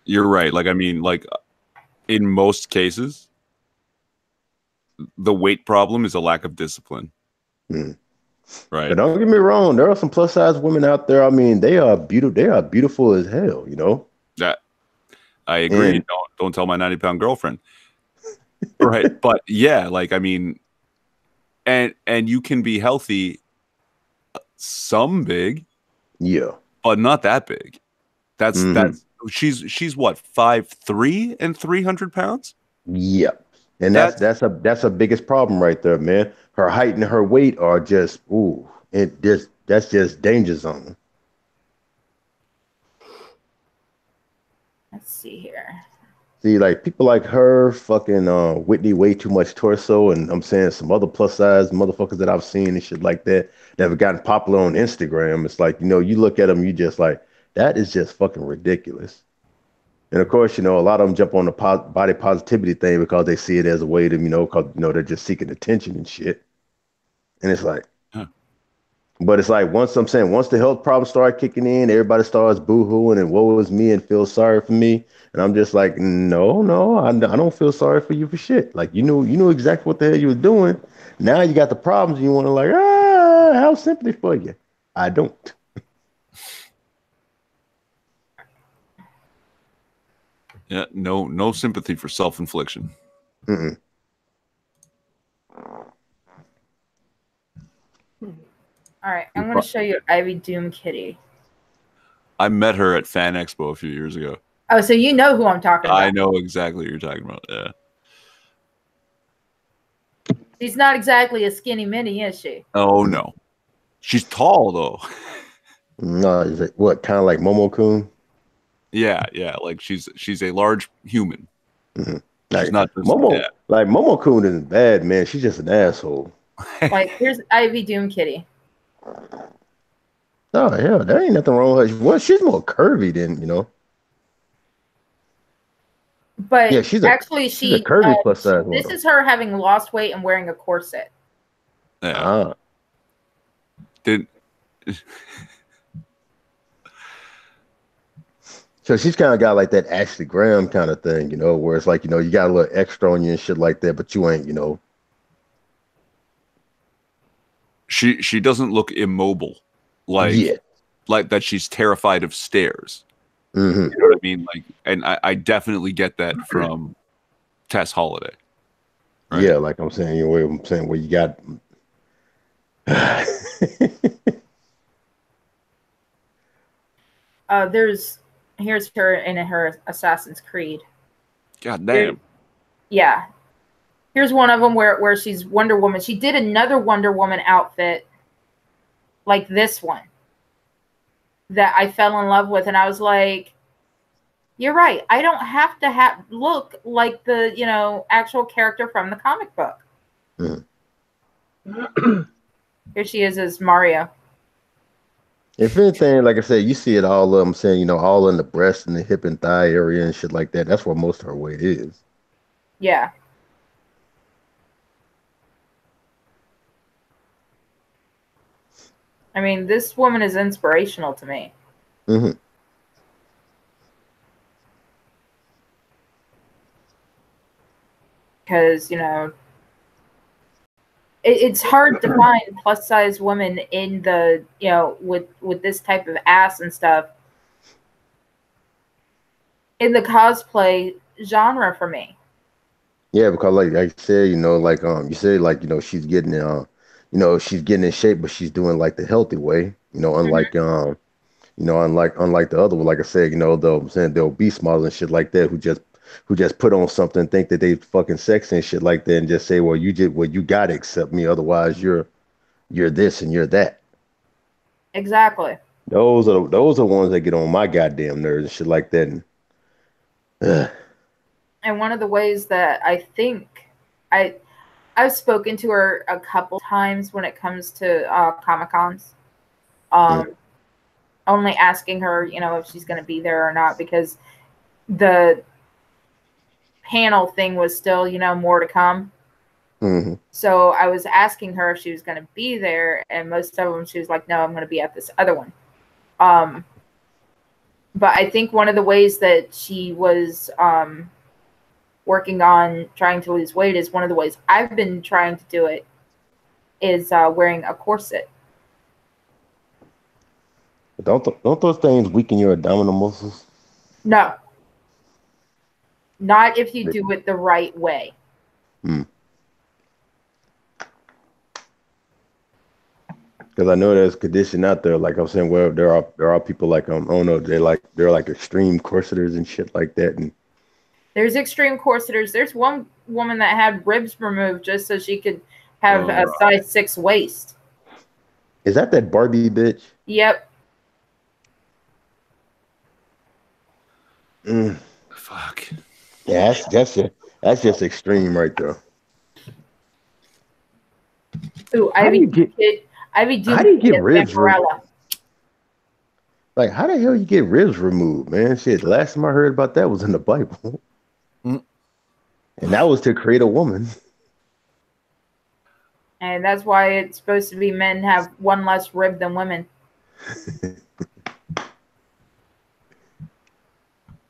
you're right. Like, I mean, like in most cases, the weight problem is a lack of discipline. Hmm. Right. But don't get me wrong, there are some plus size women out there. I mean, they are beautiful. They are beautiful as hell. That I agree. And Don't tell my 90-pound girlfriend. Right. But yeah, like, I mean, and you can be healthy, some big, yeah, but not that big. That's hmm, she's what, 5'3" and 300 pounds? yeah. And that's That's that's a biggest problem right there, man. Her height and her weight are just ooh, that's just danger zone. Let's see here. See, like people like her, fucking Whitney, way too much torso, and I'm saying some other plus size motherfuckers that I've seen and shit like that have gotten popular on Instagram. It's like, you look at them, you just like, that is just fucking ridiculous. And of course, a lot of them jump on the body positivity thing because they see it as a way to, because they're just seeking attention and shit. And it's like, huh. But it's like once the health problems start kicking in, everybody starts boo-hooing and woe is me and feel sorry for me. And I'm just like, no, I don't feel sorry for you for shit. Like you knew exactly what the hell you were doing. Now you got the problems and you want to like, have sympathy for you. I don't. Yeah, no sympathy for self-infliction. Mm-mm. All right, I'm going to show you Ivy Doom Kitty. I met her at Fan Expo a few years ago. Oh, so you know who I'm talking about. I know exactly what you're talking about. Yeah. She's not exactly a skinny mini, is she? Oh no, she's tall though. No, is it what kind of like Momo-kun? Yeah, like she's a large human. Mm-hmm. She's Like not just Momo-kun isn't bad, man. She's just an asshole. Like, here's Ivy Doom Kitty. Oh hell, there ain't nothing wrong with her. Well, she's more curvy than But yeah, she's actually, a curvy plus size this model. is her having lost weight and wearing a corset. Yeah. Did So she's kind of got like that Ashley Graham kind of thing, where it's like, you got a little extra on you and shit like that, but you ain't. she doesn't look immobile, like that she's terrified of stairs. Mm-hmm. You know what I mean? Like, and I definitely get that from Tess Holiday. Right? Yeah, like I'm saying, where you got. Here's her in her Assassin's Creed. God damn. Yeah. Here's one of them where she's Wonder Woman. She did another Wonder Woman outfit like this one that I fell in love with, and I was like, you're right. I don't have to look like the, actual character from the comic book. Mm. Here she is as Mario. If anything, like I said, you see it all. I'm saying, all in the breast and the hip and thigh area and shit like that. That's where most of her weight is. Yeah. I mean, this woman is inspirational to me. Mm-hmm. Because, it's hard to find plus size women in the, with this type of ass and stuff in the cosplay genre for me. Yeah, because like I said, you say like, she's getting she's getting in shape, but she's doing like the healthy way, unlike unlike the other one, like I said, the obese models and shit like that who just put on something, think that they fucking sexy and shit like that, and just say, well, you gotta accept me, otherwise you're this and you're that. Exactly. Those are ones that get on my goddamn nerves and shit like that. And one of the ways that I think I've spoken to her a couple times when it comes to Comic-Cons. Only asking her, if she's going to be there or not, because the panel thing was still, more to come. Mm-hmm. So I was asking her if she was going to be there, and most of them she was like, no, I'm going to be at this other one. But I think one of the ways that she was working on trying to lose weight is one of the ways I've been trying to do it is wearing a corset. Don't those things weaken your abdominal muscles? No. Not if you do it the right way. Because I know there's condition out there, like I'm saying, where there are people like I don't know, they're like extreme corseters and shit like that. And there's extreme corseters. There's one woman that had ribs removed just so she could have a size 6 waist. Is that Barbie bitch? Yep. Fuck. Yeah, that's just extreme right there. Ooh, How do you get ribs removed? Like, how the hell you get ribs removed, man? Shit, the last time I heard about that was in the Bible. And that was to create a woman. And that's why it's supposed to be men have one less rib than women.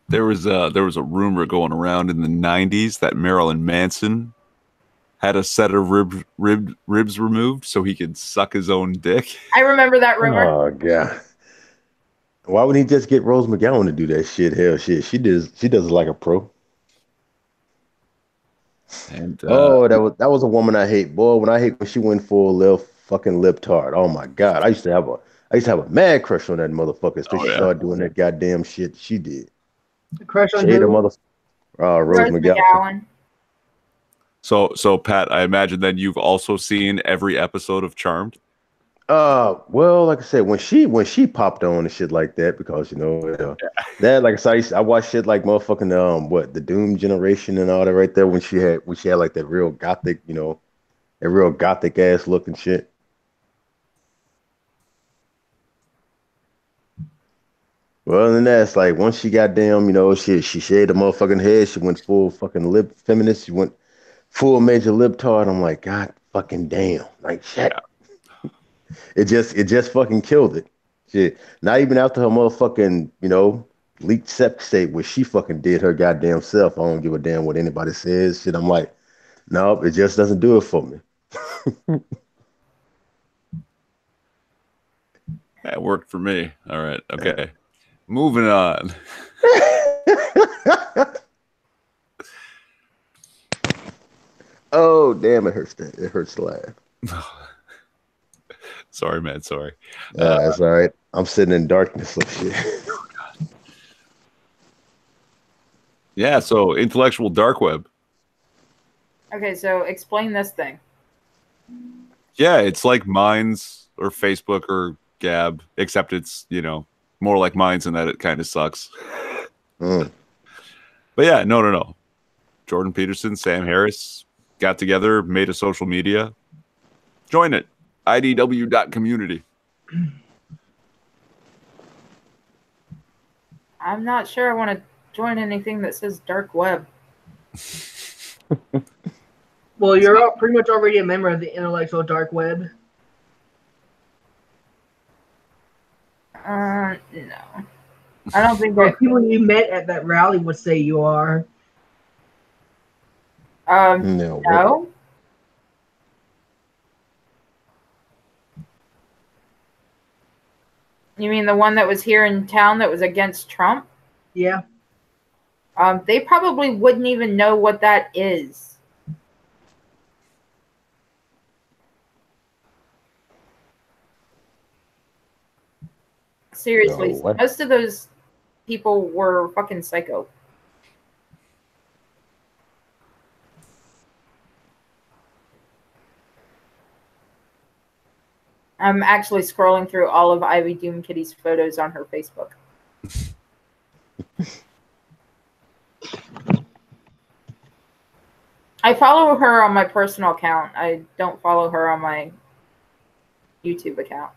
There was a rumor going around in the 90s that Marilyn Manson had a set of ribs removed so he could suck his own dick. I remember that rumor. Oh god. Why would he just get Rose McGowan to do that shit? Hell shit. She does it like a pro. And that was a woman I hate. Boy, when she went full left fucking lip tart. Oh my god. I used to have a mad crush on that motherfucker, especially she started doing that goddamn shit she did. Crush on Shade who? mother Rose McGowan. So Pat, I imagine then you've also seen every episode of Charmed. Well, like I said, when she popped on and shit like that, because that like I said, I watched shit like motherfucking the Doom Generation and all that right there when she had like that real gothic, that real gothic ass looking shit. Well, then that's like once she got damn, she shaved the motherfucking head, she went full fucking lip feminist, she went full major lip tart. I'm like, God fucking damn, like shit. It just fucking killed it. Shit. Not even after her motherfucking, leaked sex tape where she fucking did her goddamn self. I don't give a damn what anybody says. Shit. I'm like, nope, it just doesn't do it for me. That worked for me. All right. Okay. Moving on. Oh damn, it hurts to laugh. Sorry, man. Sorry. That's all right. I'm sitting in darkness of shit. Yeah, so intellectual dark web. Okay, so explain this thing. Yeah, it's like Minds or Facebook or Gab, except it's, more like Minds in that it kind of sucks. Mm. But yeah, no. Jordan Peterson, Sam Harris got together, made a social media. Join it. IDW.community. I'm not sure I want to join anything that says dark web. Well, you're pretty much already a member of the intellectual dark web. No. I don't think the people you met at that rally would say you are. No. You mean the one that was here in town that was against Trump? Yeah. They probably wouldn't even know what that is. Seriously, most of those people were fucking psycho. I'm actually scrolling through all of Ivy Doom Kitty's photos on her Facebook. I follow her on my personal account. I don't follow her on my YouTube account.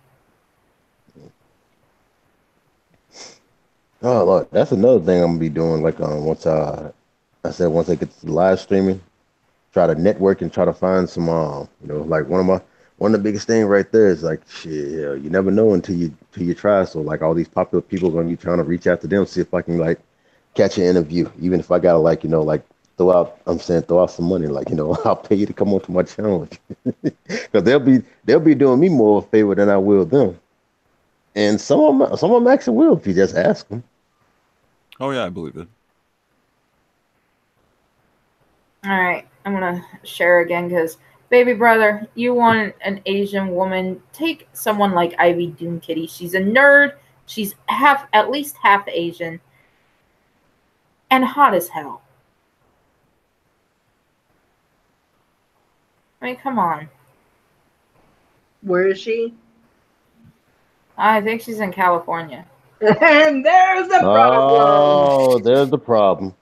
Oh, look, that's another thing I'm gonna be doing. Like, once I get to live streaming, try to network and try to find some, like one of the biggest thing right there is like, shit, yeah, you never know until you try. So like all these popular people are gonna be trying to reach out to them, see if I can like catch an interview, even if I gotta like, throw out some money, like, I'll pay you to come onto my channel. Because they'll be doing me more of a favor than I will them. And some of them actually will if you just ask them. Oh yeah, I believe it. All right, I'm gonna share again because, baby brother, you want an Asian woman? Take someone like Ivy Doom Kitty. She's a nerd. She's at least half Asian, and hot as hell. I mean, come on. Where is she? I think she's in California. And there's the problem. Oh, there's the problem.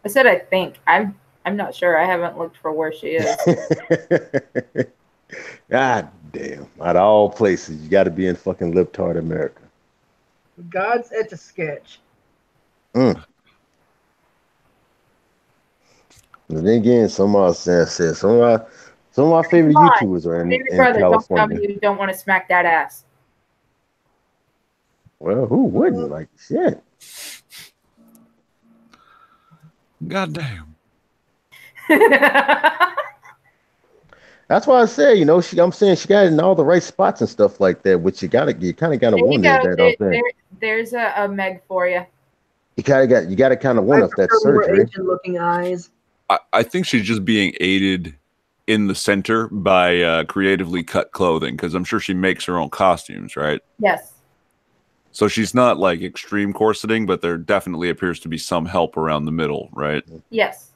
I said I think. I'm not sure. I haven't looked for where she is. God damn. Out of all places, you got to be in fucking libtard America. God's Etch a Sketch. And then again, some said some Some of my favorite Come on, YouTubers are baby in brother, don't tell me California. you don't want to smack that ass. Well, who wouldn't? Like, shit. God damn. That's why I say, you know, I'm saying she got it in all the right spots and stuff like that, which you kind of There you wonder go. that. I'm saying There's a Meg for you. you got to kind of I wonder if that's prefer more surgery. Asian looking eyes. I think she's just being aided in the center by creatively cut clothing, because I'm sure she makes her own costumes, right? Yes. So she's not like extreme corseting, but there definitely appears to be some help around the middle, right? Yes.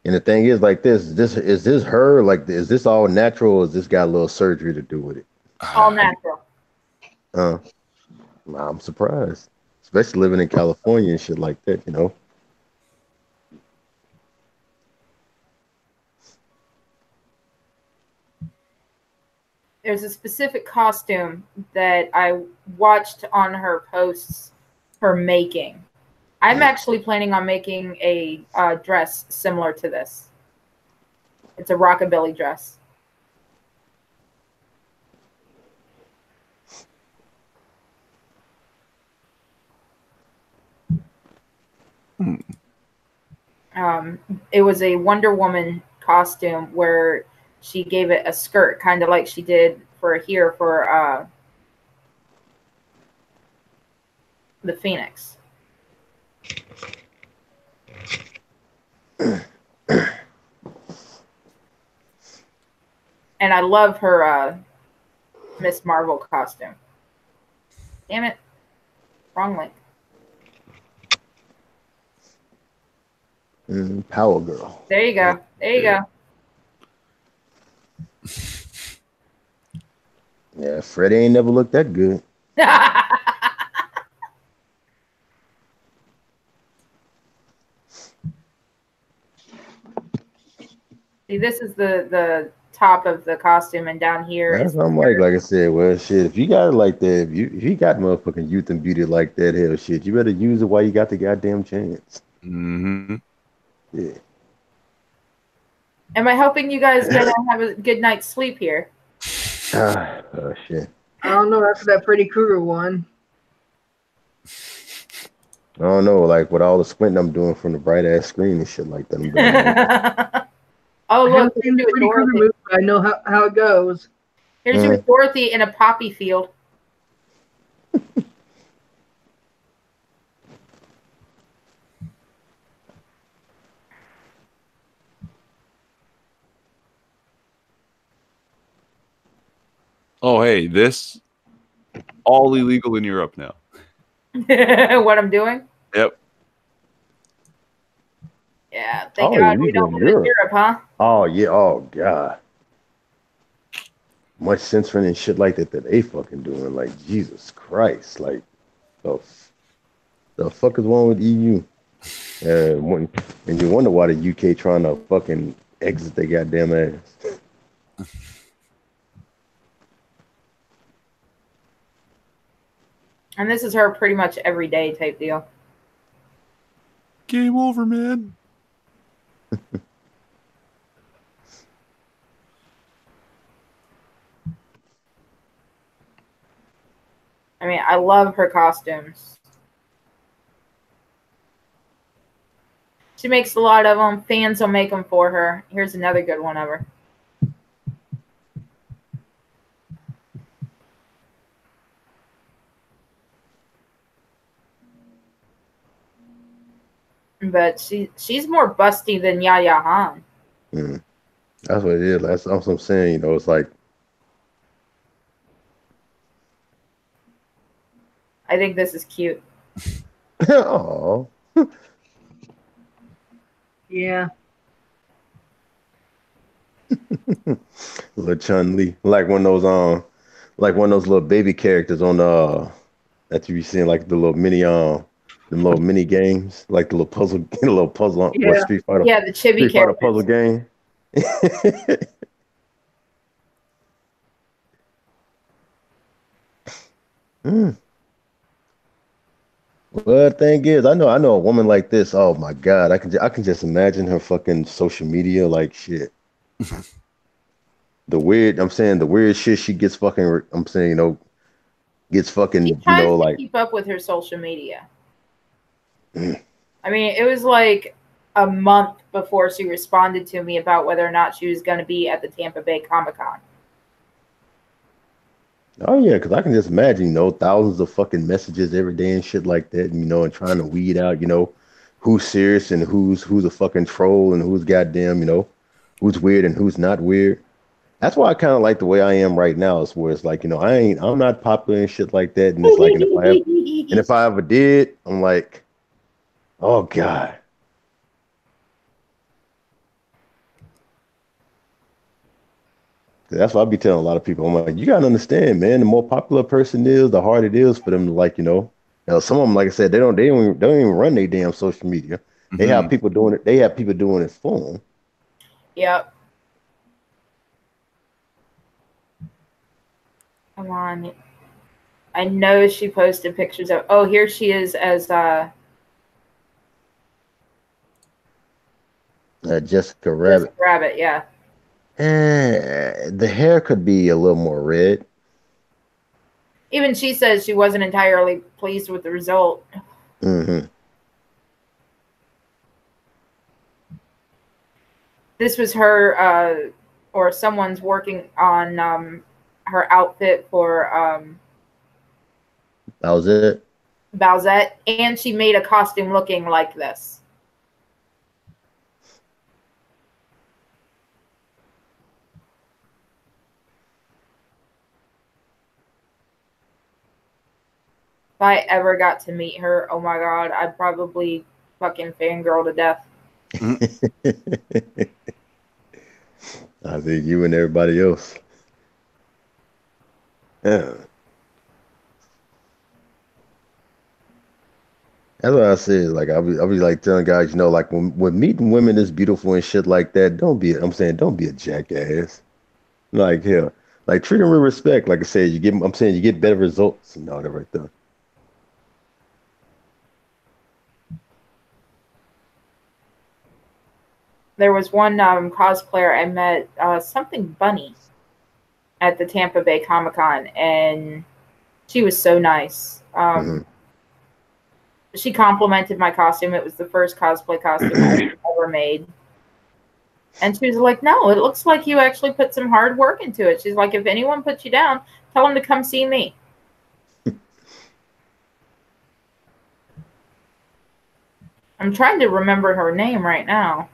And the thing is, like is this her? Like, is this all natural? Or has this got a little surgery to do with it? All natural. I'm surprised, especially living in California and shit like that. You know. There's a specific costume that I watched on her posts her making. I'm actually planning on making a dress similar to this. It's a rockabilly dress. It was a Wonder Woman costume where she gave it a skirt, kind of like she did for the Phoenix. And I love her Miss Marvel costume. Damn it. Wrong link. Power Girl. There you go. There you go. Yeah, Freddie ain't never looked that good. See, this is the top of the costume, and down here That's is what I'm like I said, well, shit, if you got it like that, if you got motherfucking youth and beauty like that, hell, shit, you better use it while you got the goddamn chance. Mm-hmm. Yeah. Am I helping you guys get have a good night's sleep here? Oh, shit. I don't know. That's that Freddy Krueger one. I don't know, like with all the squinting I'm doing from the bright ass screen and shit like that. I'm doing like, Oh, I look, haven't seen the Freddy Krueger movie, but I know how it goes. here's you with Dorothy in a poppy field. Oh, hey, this all illegal in Europe now. What I'm doing? Yep. Yeah, thank God we don't live in Europe, huh? Oh yeah, oh god. Much censoring and shit like that they fucking doing. Like, Jesus Christ. Like, the fuck is wrong with EU? And you wonder why the UK trying to fucking exit their goddamn ass. And this is her pretty much everyday type deal. Game over, man. I mean, I love her costumes. She makes a lot of them. Fans will make them for her. Here's another good one of her. But she's more busty than Yaya Han. That's what it is. That's what I'm saying. You know, it's like, I think this is cute. oh, Yeah. little Chun Li, like one of those little baby characters on that you be seeing, like the little mini games, like the little puzzle, the little puzzle on Yeah. Street Fighter. Yeah, the chibi Street Fighter characters. puzzle game. Well, the thing is, I know a woman like this. Oh my God, I can just imagine her fucking social media like shit. the weird. I'm saying the weird shit she gets fucking. I'm saying gets She fucking tries to like. keep up with her social media. Mm. I mean, it was like a month before she responded to me about whether or not she was going to be at the Tampa Bay Comic-Con. Oh yeah, because I can just imagine thousands of fucking messages every day and shit like that, and trying to weed out who's serious and who's a fucking troll and who's goddamn who's weird and who's not weird. That's why I kind of like the way I am right now. Is where it's like, I'm not popular and shit like that. And it's like, and if I ever did, I'm like, oh God. That's what I'll be telling a lot of people. I'm like, you gotta understand, man. The more popular a person is, the harder it is for them to some of them, like I said, they don't even run their damn social media. They have people doing it. They have people doing it for them. Yep. Come on. I know she posted pictures of. Oh, here she is as Jessica Rabbit. Jessica Rabbit. Yeah. The hair could be a little more red. Even she says she wasn't entirely pleased with the result. Mm-hmm. This was her, or someone's working on her outfit for That was it. Bowsette, and she made a costume looking like this. If I ever got to meet her, oh my God, I'd probably fucking fangirl to death. I think you and everybody else. Yeah. That's what I say. Like I'll be like telling guys, like when meeting women is beautiful and shit like that, don't be a jackass. Like hell, like treat them with respect. Like I said, you get better results and all that right there. There was one cosplayer I met, something Bunny, at the Tampa Bay Comic-Con, and she was so nice. Mm-hmm. She complimented my costume. It was the first cosplay costume I ever made. And she was like, no, it looks like you actually put some hard work into it. She's like, if anyone puts you down, tell them to come see me. I'm trying to remember her name right now.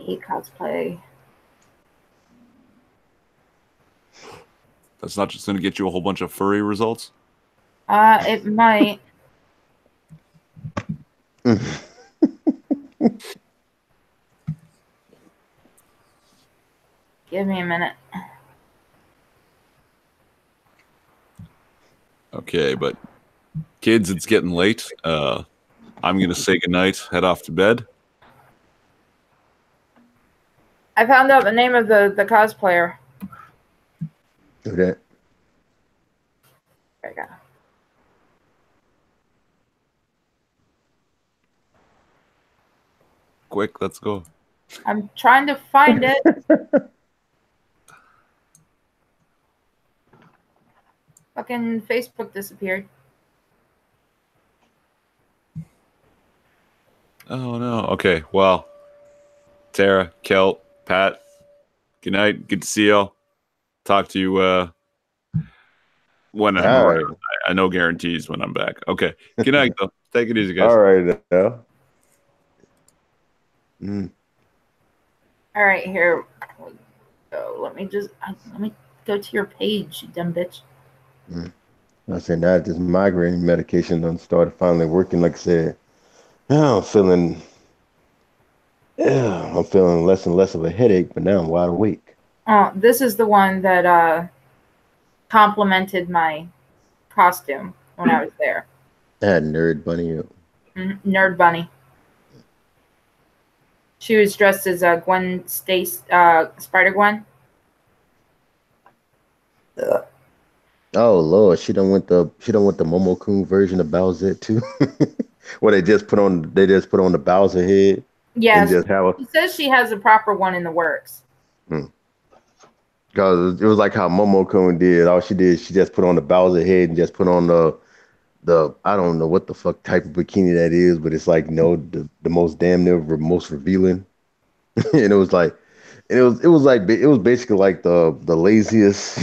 E-cosplay. That's not just going to get you a whole bunch of furry results? It might. Give me a minute. Okay, but kids, it's getting late. I'm going to say goodnight, head off to bed. I found out the name of the cosplayer. Okay. There you go. Quick, let's go. I'm trying to find it. Fucking Facebook disappeared. Oh, no. Okay, well, Tara, Kelt, Pat, good night. Good to see y'all. Talk to you when I'm around. Right. I know guarantees when I'm back. Okay. Good night, though. Take it easy, guys. All right, now. All right, here we go. Let me go to your page, you dumb bitch. I said that this migraine medication done started finally working. Like I said, now I'm feeling less and less of a headache, but now I'm wide awake. This is the one that complimented my costume when I was there. I had Nerd Bunny. Nerd Bunny. She was dressed as Gwen Stacy, Spider Gwen. Oh Lord, she done went the Momo-kun version of Bowser too. Where they just put on the Bowser head and Yes, just have a she says she has a proper one in the works. because it was like how Momo-kun did. All she did, she just put on the Bowser head and just put on the I don't know what the fuck type of bikini that is, but it's like the most damn near most revealing. And it was like it was basically like the laziest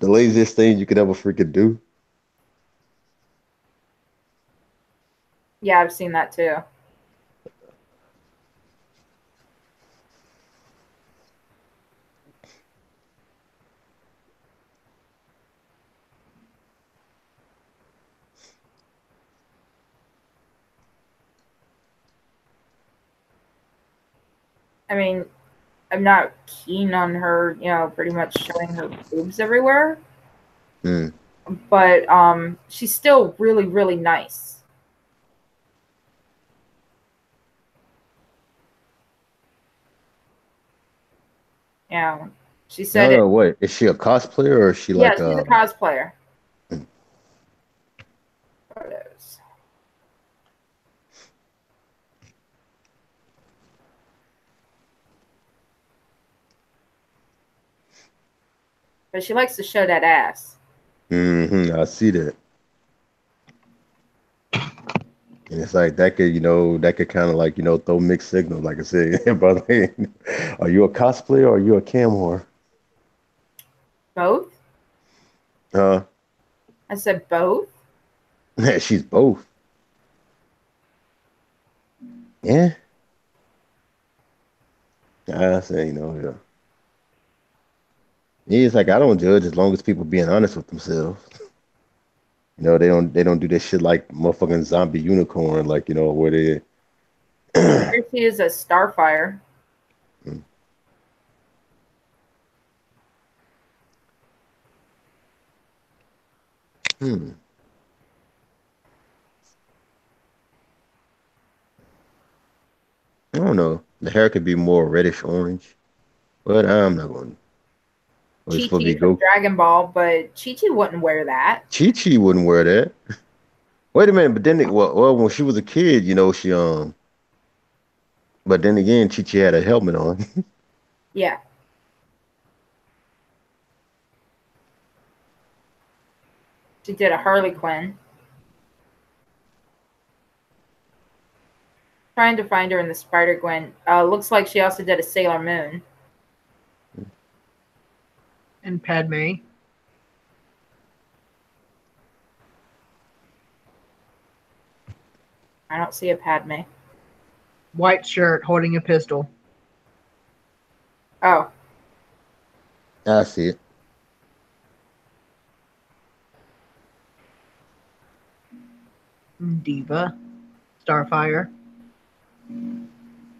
the laziest thing you could ever freaking do. Yeah, I've seen that too. I mean, I'm not keen on her, pretty much showing her boobs everywhere. Mm. But she's still really, really nice. Yeah, she I said don't it. know what is she a cosplayer or is she Yeah, like she's a cosplayer. Mm. Photos. But she likes to show that ass. I see that. And it's like that could kind of like, throw mixed signals, like I said. But are you a cosplayer or are you a cam whore? Both? Uh, I said both. she's both. Yeah. I say, yeah. Yeah, it's like I don't judge as long as people being honest with themselves. They don't do this shit like motherfucking zombie unicorn, like, where they Here she is a Starfire. Hmm. I don't know. The hair could be more reddish orange, but I'm not going. Oh, it's supposed to Chi-Chi be from go. Dragon Ball, but Chi-Chi wouldn't wear that. Chi-Chi wouldn't wear that. Wait a minute, but then when she was a kid, but then again, Chi-Chi had a helmet on. Yeah. She did a Harley Quinn. Trying to find her in the Spider Gwen. Looks like she also did a Sailor Moon. And Padme. I don't see a Padme. White shirt holding a pistol. Oh. I see it. Diva. Starfire.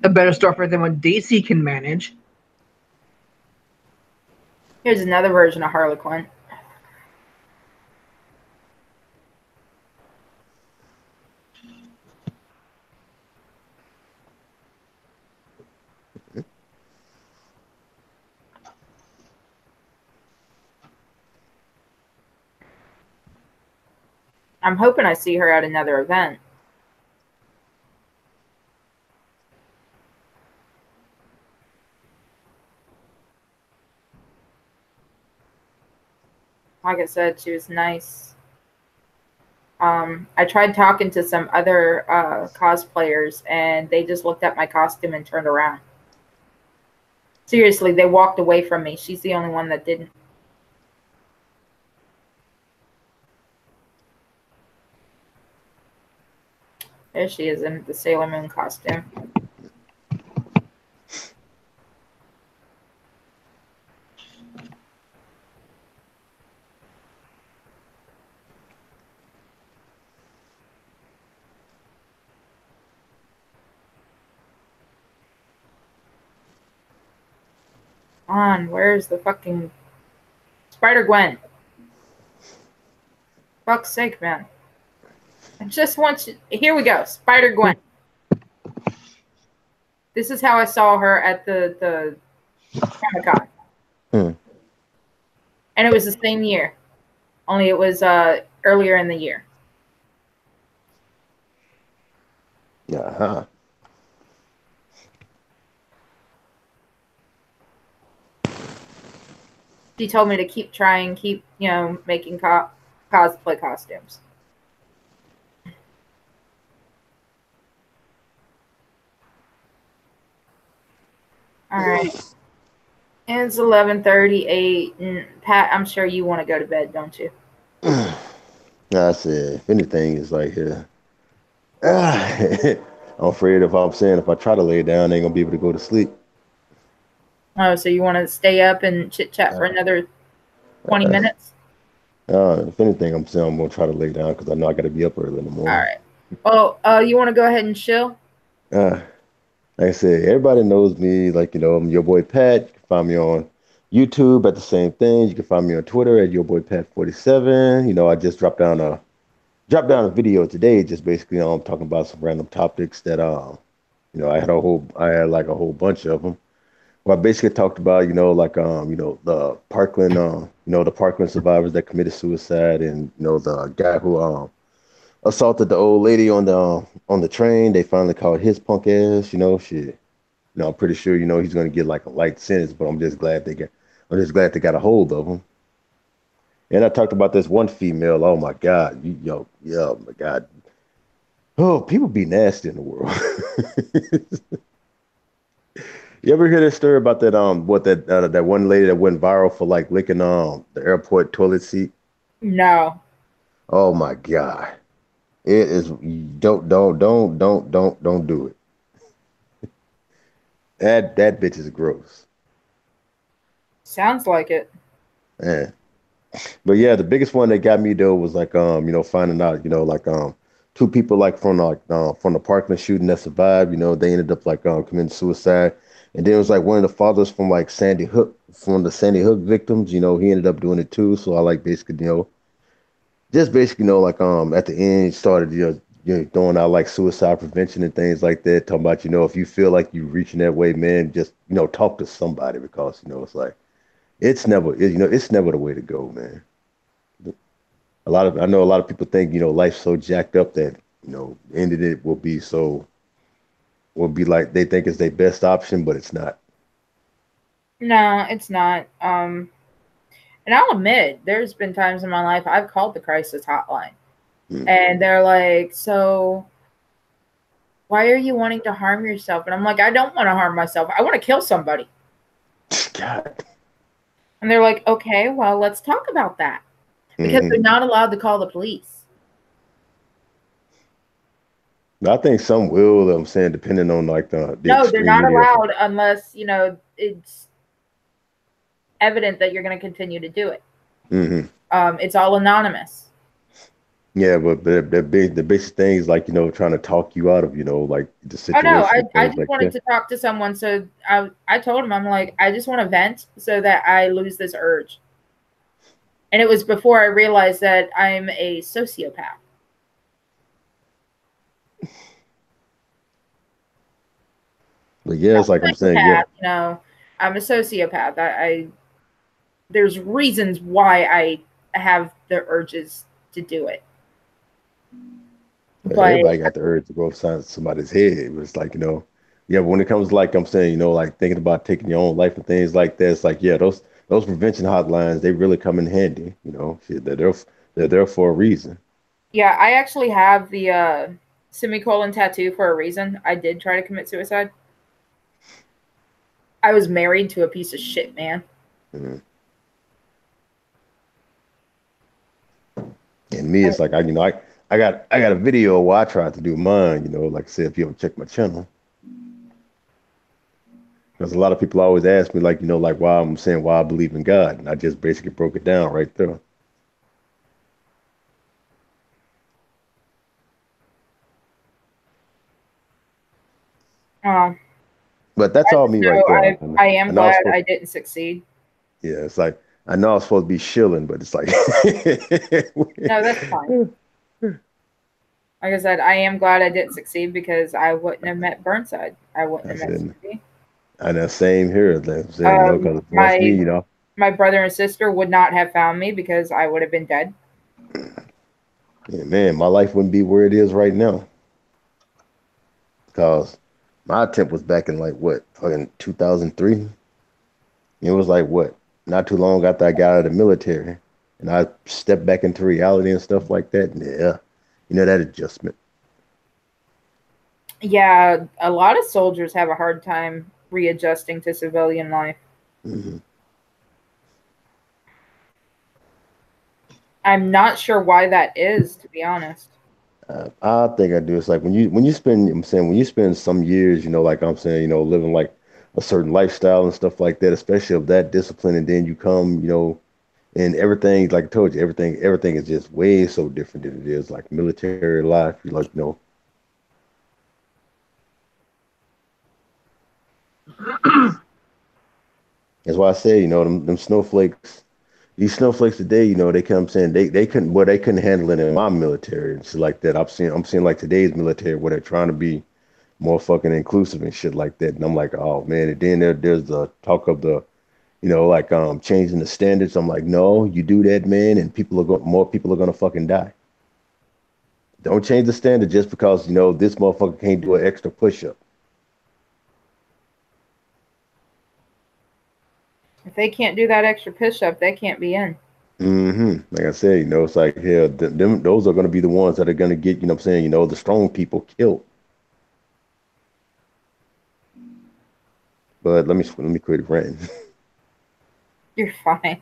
A better Starfire than what DC can manage. Here's another version of Harley Quinn. I'm hoping I see her at another event. Like I said, she was nice. I tried talking to some other cosplayers, and they just looked at my costume and turned around. Seriously, they walked away from me. She's the only one that didn't. There she is in the Sailor Moon costume. On, where's the fucking Spider Gwen? Fuck's sake, man. I just want you. Here we go. Spider Gwen. This is how I saw her at the Comic Con. Hmm. And it was the same year. Only it was earlier in the year. Uh-huh. She told me to keep trying, keep, making cosplay costumes. All right. It's 11:38, and Pat, I'm sure you want to go to bed, don't you? I said, if anything, it's like I'm afraid if I try to lay down, I ain't gonna be able to go to sleep. Oh, so you want to stay up and chit chat for Uh, another 20 uh, minutes? if anything, I'm saying I'm gonna try to lay down because I know I got to be up early in the All morning. right. Well, you want to go ahead and chill? Uh, like I said, everybody knows me. Like I'm your boy Pat. You can find me on YouTube at the same thing. You can find me on Twitter at your boy Pat 47. I just dropped down a video today, just basically talking about some random topics that I had like a whole bunch of them. Well, I basically talked about, the Parkland survivors that committed suicide, and the guy who assaulted the old lady on the train. They finally caught his punk ass. Shit. I'm pretty sure he's gonna get like a light sentence, but I'm just glad they got a hold of him. And I talked about this one female. Oh my God, yeah, oh my God. Oh, people be nasty in the world. You ever hear this story about that one lady that went viral for like licking the airport toilet seat? No. Oh my God. It is don't do it. That bitch is gross. Sounds like it. Yeah. But yeah, the biggest one that got me though was like finding out, like two people like from the Parkland shooting that survived, they ended up like committing suicide. And then it was like one of the fathers from like Sandy Hook, from the Sandy Hook victims, he ended up doing it too. So I like basically, just basically, like at the end started, throwing out like suicide prevention and things like that, talking about, if you feel like you're reaching that way, man, just talk to somebody because it's like it's never the way to go, man. I know a lot of people think, life's so jacked up that, ending it will be like they think it's their best option, but it's not. No, it's not. And I'll admit, there's been times in my life I've called the crisis hotline, Mm. and they're like, "So, why are you wanting to harm yourself?" And I'm like, "I don't want to harm myself. I want to kill somebody." God. And they're like, "Okay, well, let's talk about that," because Hmm. they're not allowed to call the police. I think some will, I'm saying, depending on like the No, they're not extremity of it. allowed unless it's evident that you're going to continue to do it. Hmm. It's all anonymous. Yeah, but the basic thing is like, trying to talk you out of, like the Oh no, situation and I things just like wanted that. to talk to someone, so I told him, I'm like, I just want to vent so that I lose this urge. And it was before I realized that I'm a sociopath. But yeah, it's Not like I'm saying, yeah. psychopath, I'm a sociopath. I there's reasons why I have the urges to do it. But Everybody got the urge to go upside somebody's head. It was like, yeah, but when it comes to like I'm saying, like thinking about taking your own life and things like that, it's like, yeah, those prevention hotlines, they really come in handy, shit, they're there for a reason. yeah, I actually have the semicolon tattoo for a reason. I did try to commit suicide. I was married to a piece of shit man. Mhm. And me, it's like I got a video where I tried to do mine, like I said, if you ever check my channel. Because a lot of people always ask me, like, like why I'm saying why I believe in God. And I just basically broke it down right there. Oh. But that's all me right No, there. I am I know I was glad supposed, I didn't succeed. yeah, it's like I know I was supposed to be shilling, but it's like No, that's fine. Like I said, I am glad I didn't succeed because I wouldn't have met Burnside. I wouldn't I have met said, Stevie. I know same here. Like I'm saying, because that's me, My brother and sister would not have found me because I would have been dead. Yeah, man, my life wouldn't be where it is right now. Because my attempt was back in like what, fucking 2003. It was like what, not too long after I got out of the military, and I stepped back into reality and stuff like that. Yeah, that adjustment. Yeah, a lot of soldiers have a hard time readjusting to civilian life. Hmm. I'm not sure why that is, to be honest. I think I do. It's like when you spend, I'm saying when you spend some years, like I'm saying, living like a certain lifestyle and stuff like that, especially of that discipline, and then you come, and everything, like I told you, everything is just way so different than it is like military life. You like, that's why I say, them snowflakes, these snowflakes today, they come saying they couldn't handle it in my military and shit like that. I'm seeing like today's military where they're trying to be more fucking inclusive and shit like that. And I'm like, oh man. And then there's the talk of the, like changing the standards. I'm like, no, you do that, man, and more people are gonna fucking die. Don't change the standard just because this motherfucker can't do an extra push up. If they can't do that extra push up, they can't be in. Like I said, it's like hell. Those are gonna be the ones that are gonna get, I'm saying, the strong people killed. But let me quit ranting. You're fine.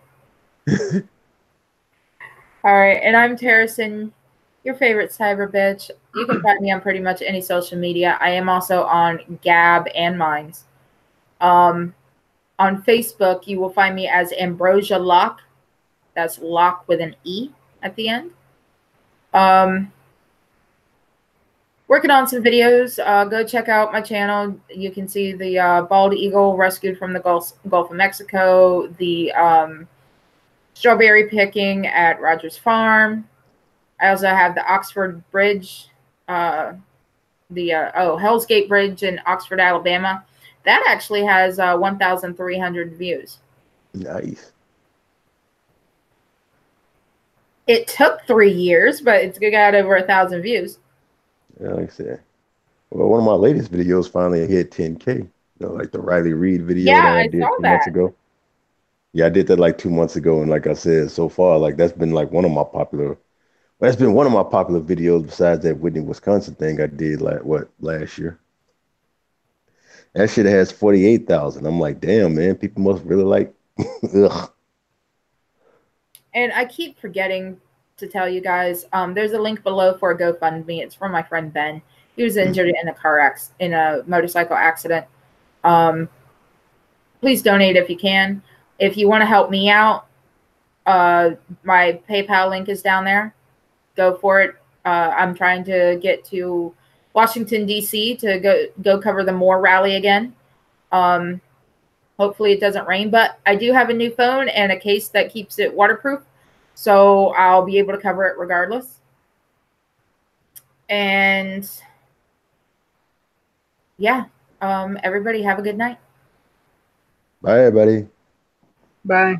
All right, and I'm Terracin, your favorite cyber bitch. You can find me on pretty much any social media. I am also on Gab and Minds. On Facebook, you will find me as Ambrosia Locke. That's Locke with an E at the end. Working on some videos. Go check out my channel. You can see the bald eagle rescued from the Gulf of Mexico, the strawberry picking at Rogers Farm. I also have the Oxford Bridge, Hell's Gate Bridge in Oxford, Alabama. That actually has 1,300 views. Nice. It took 3 years, but it's got over 1,000 views. Yeah, like I said. Well, one of my latest videos finally hit 10K. Like the Riley Reid video Yeah, that I I did saw 2 months that. ago. Yeah, I did that like 2 months ago, and like I said, so far, like that's been like one of my popular. Well, that's been one of my popular videos besides that Whitney, Wisconsin thing I did like last year. That shit has 48,000. I'm like, damn, man, people must really like. Ugh. And I keep forgetting to tell you guys, there's a link below for a GoFundMe. It's from my friend Ben. He was injured in a motorcycle accident. Please donate if you can. If you want to help me out, my PayPal link is down there. Go for it. I'm trying to get to Washington, D.C. to go cover the Moore rally again. Hopefully it doesn't rain, but I do have a new phone and a case that keeps it waterproof, so I'll be able to cover it regardless. And yeah, everybody have a good night. Bye, everybody. Bye.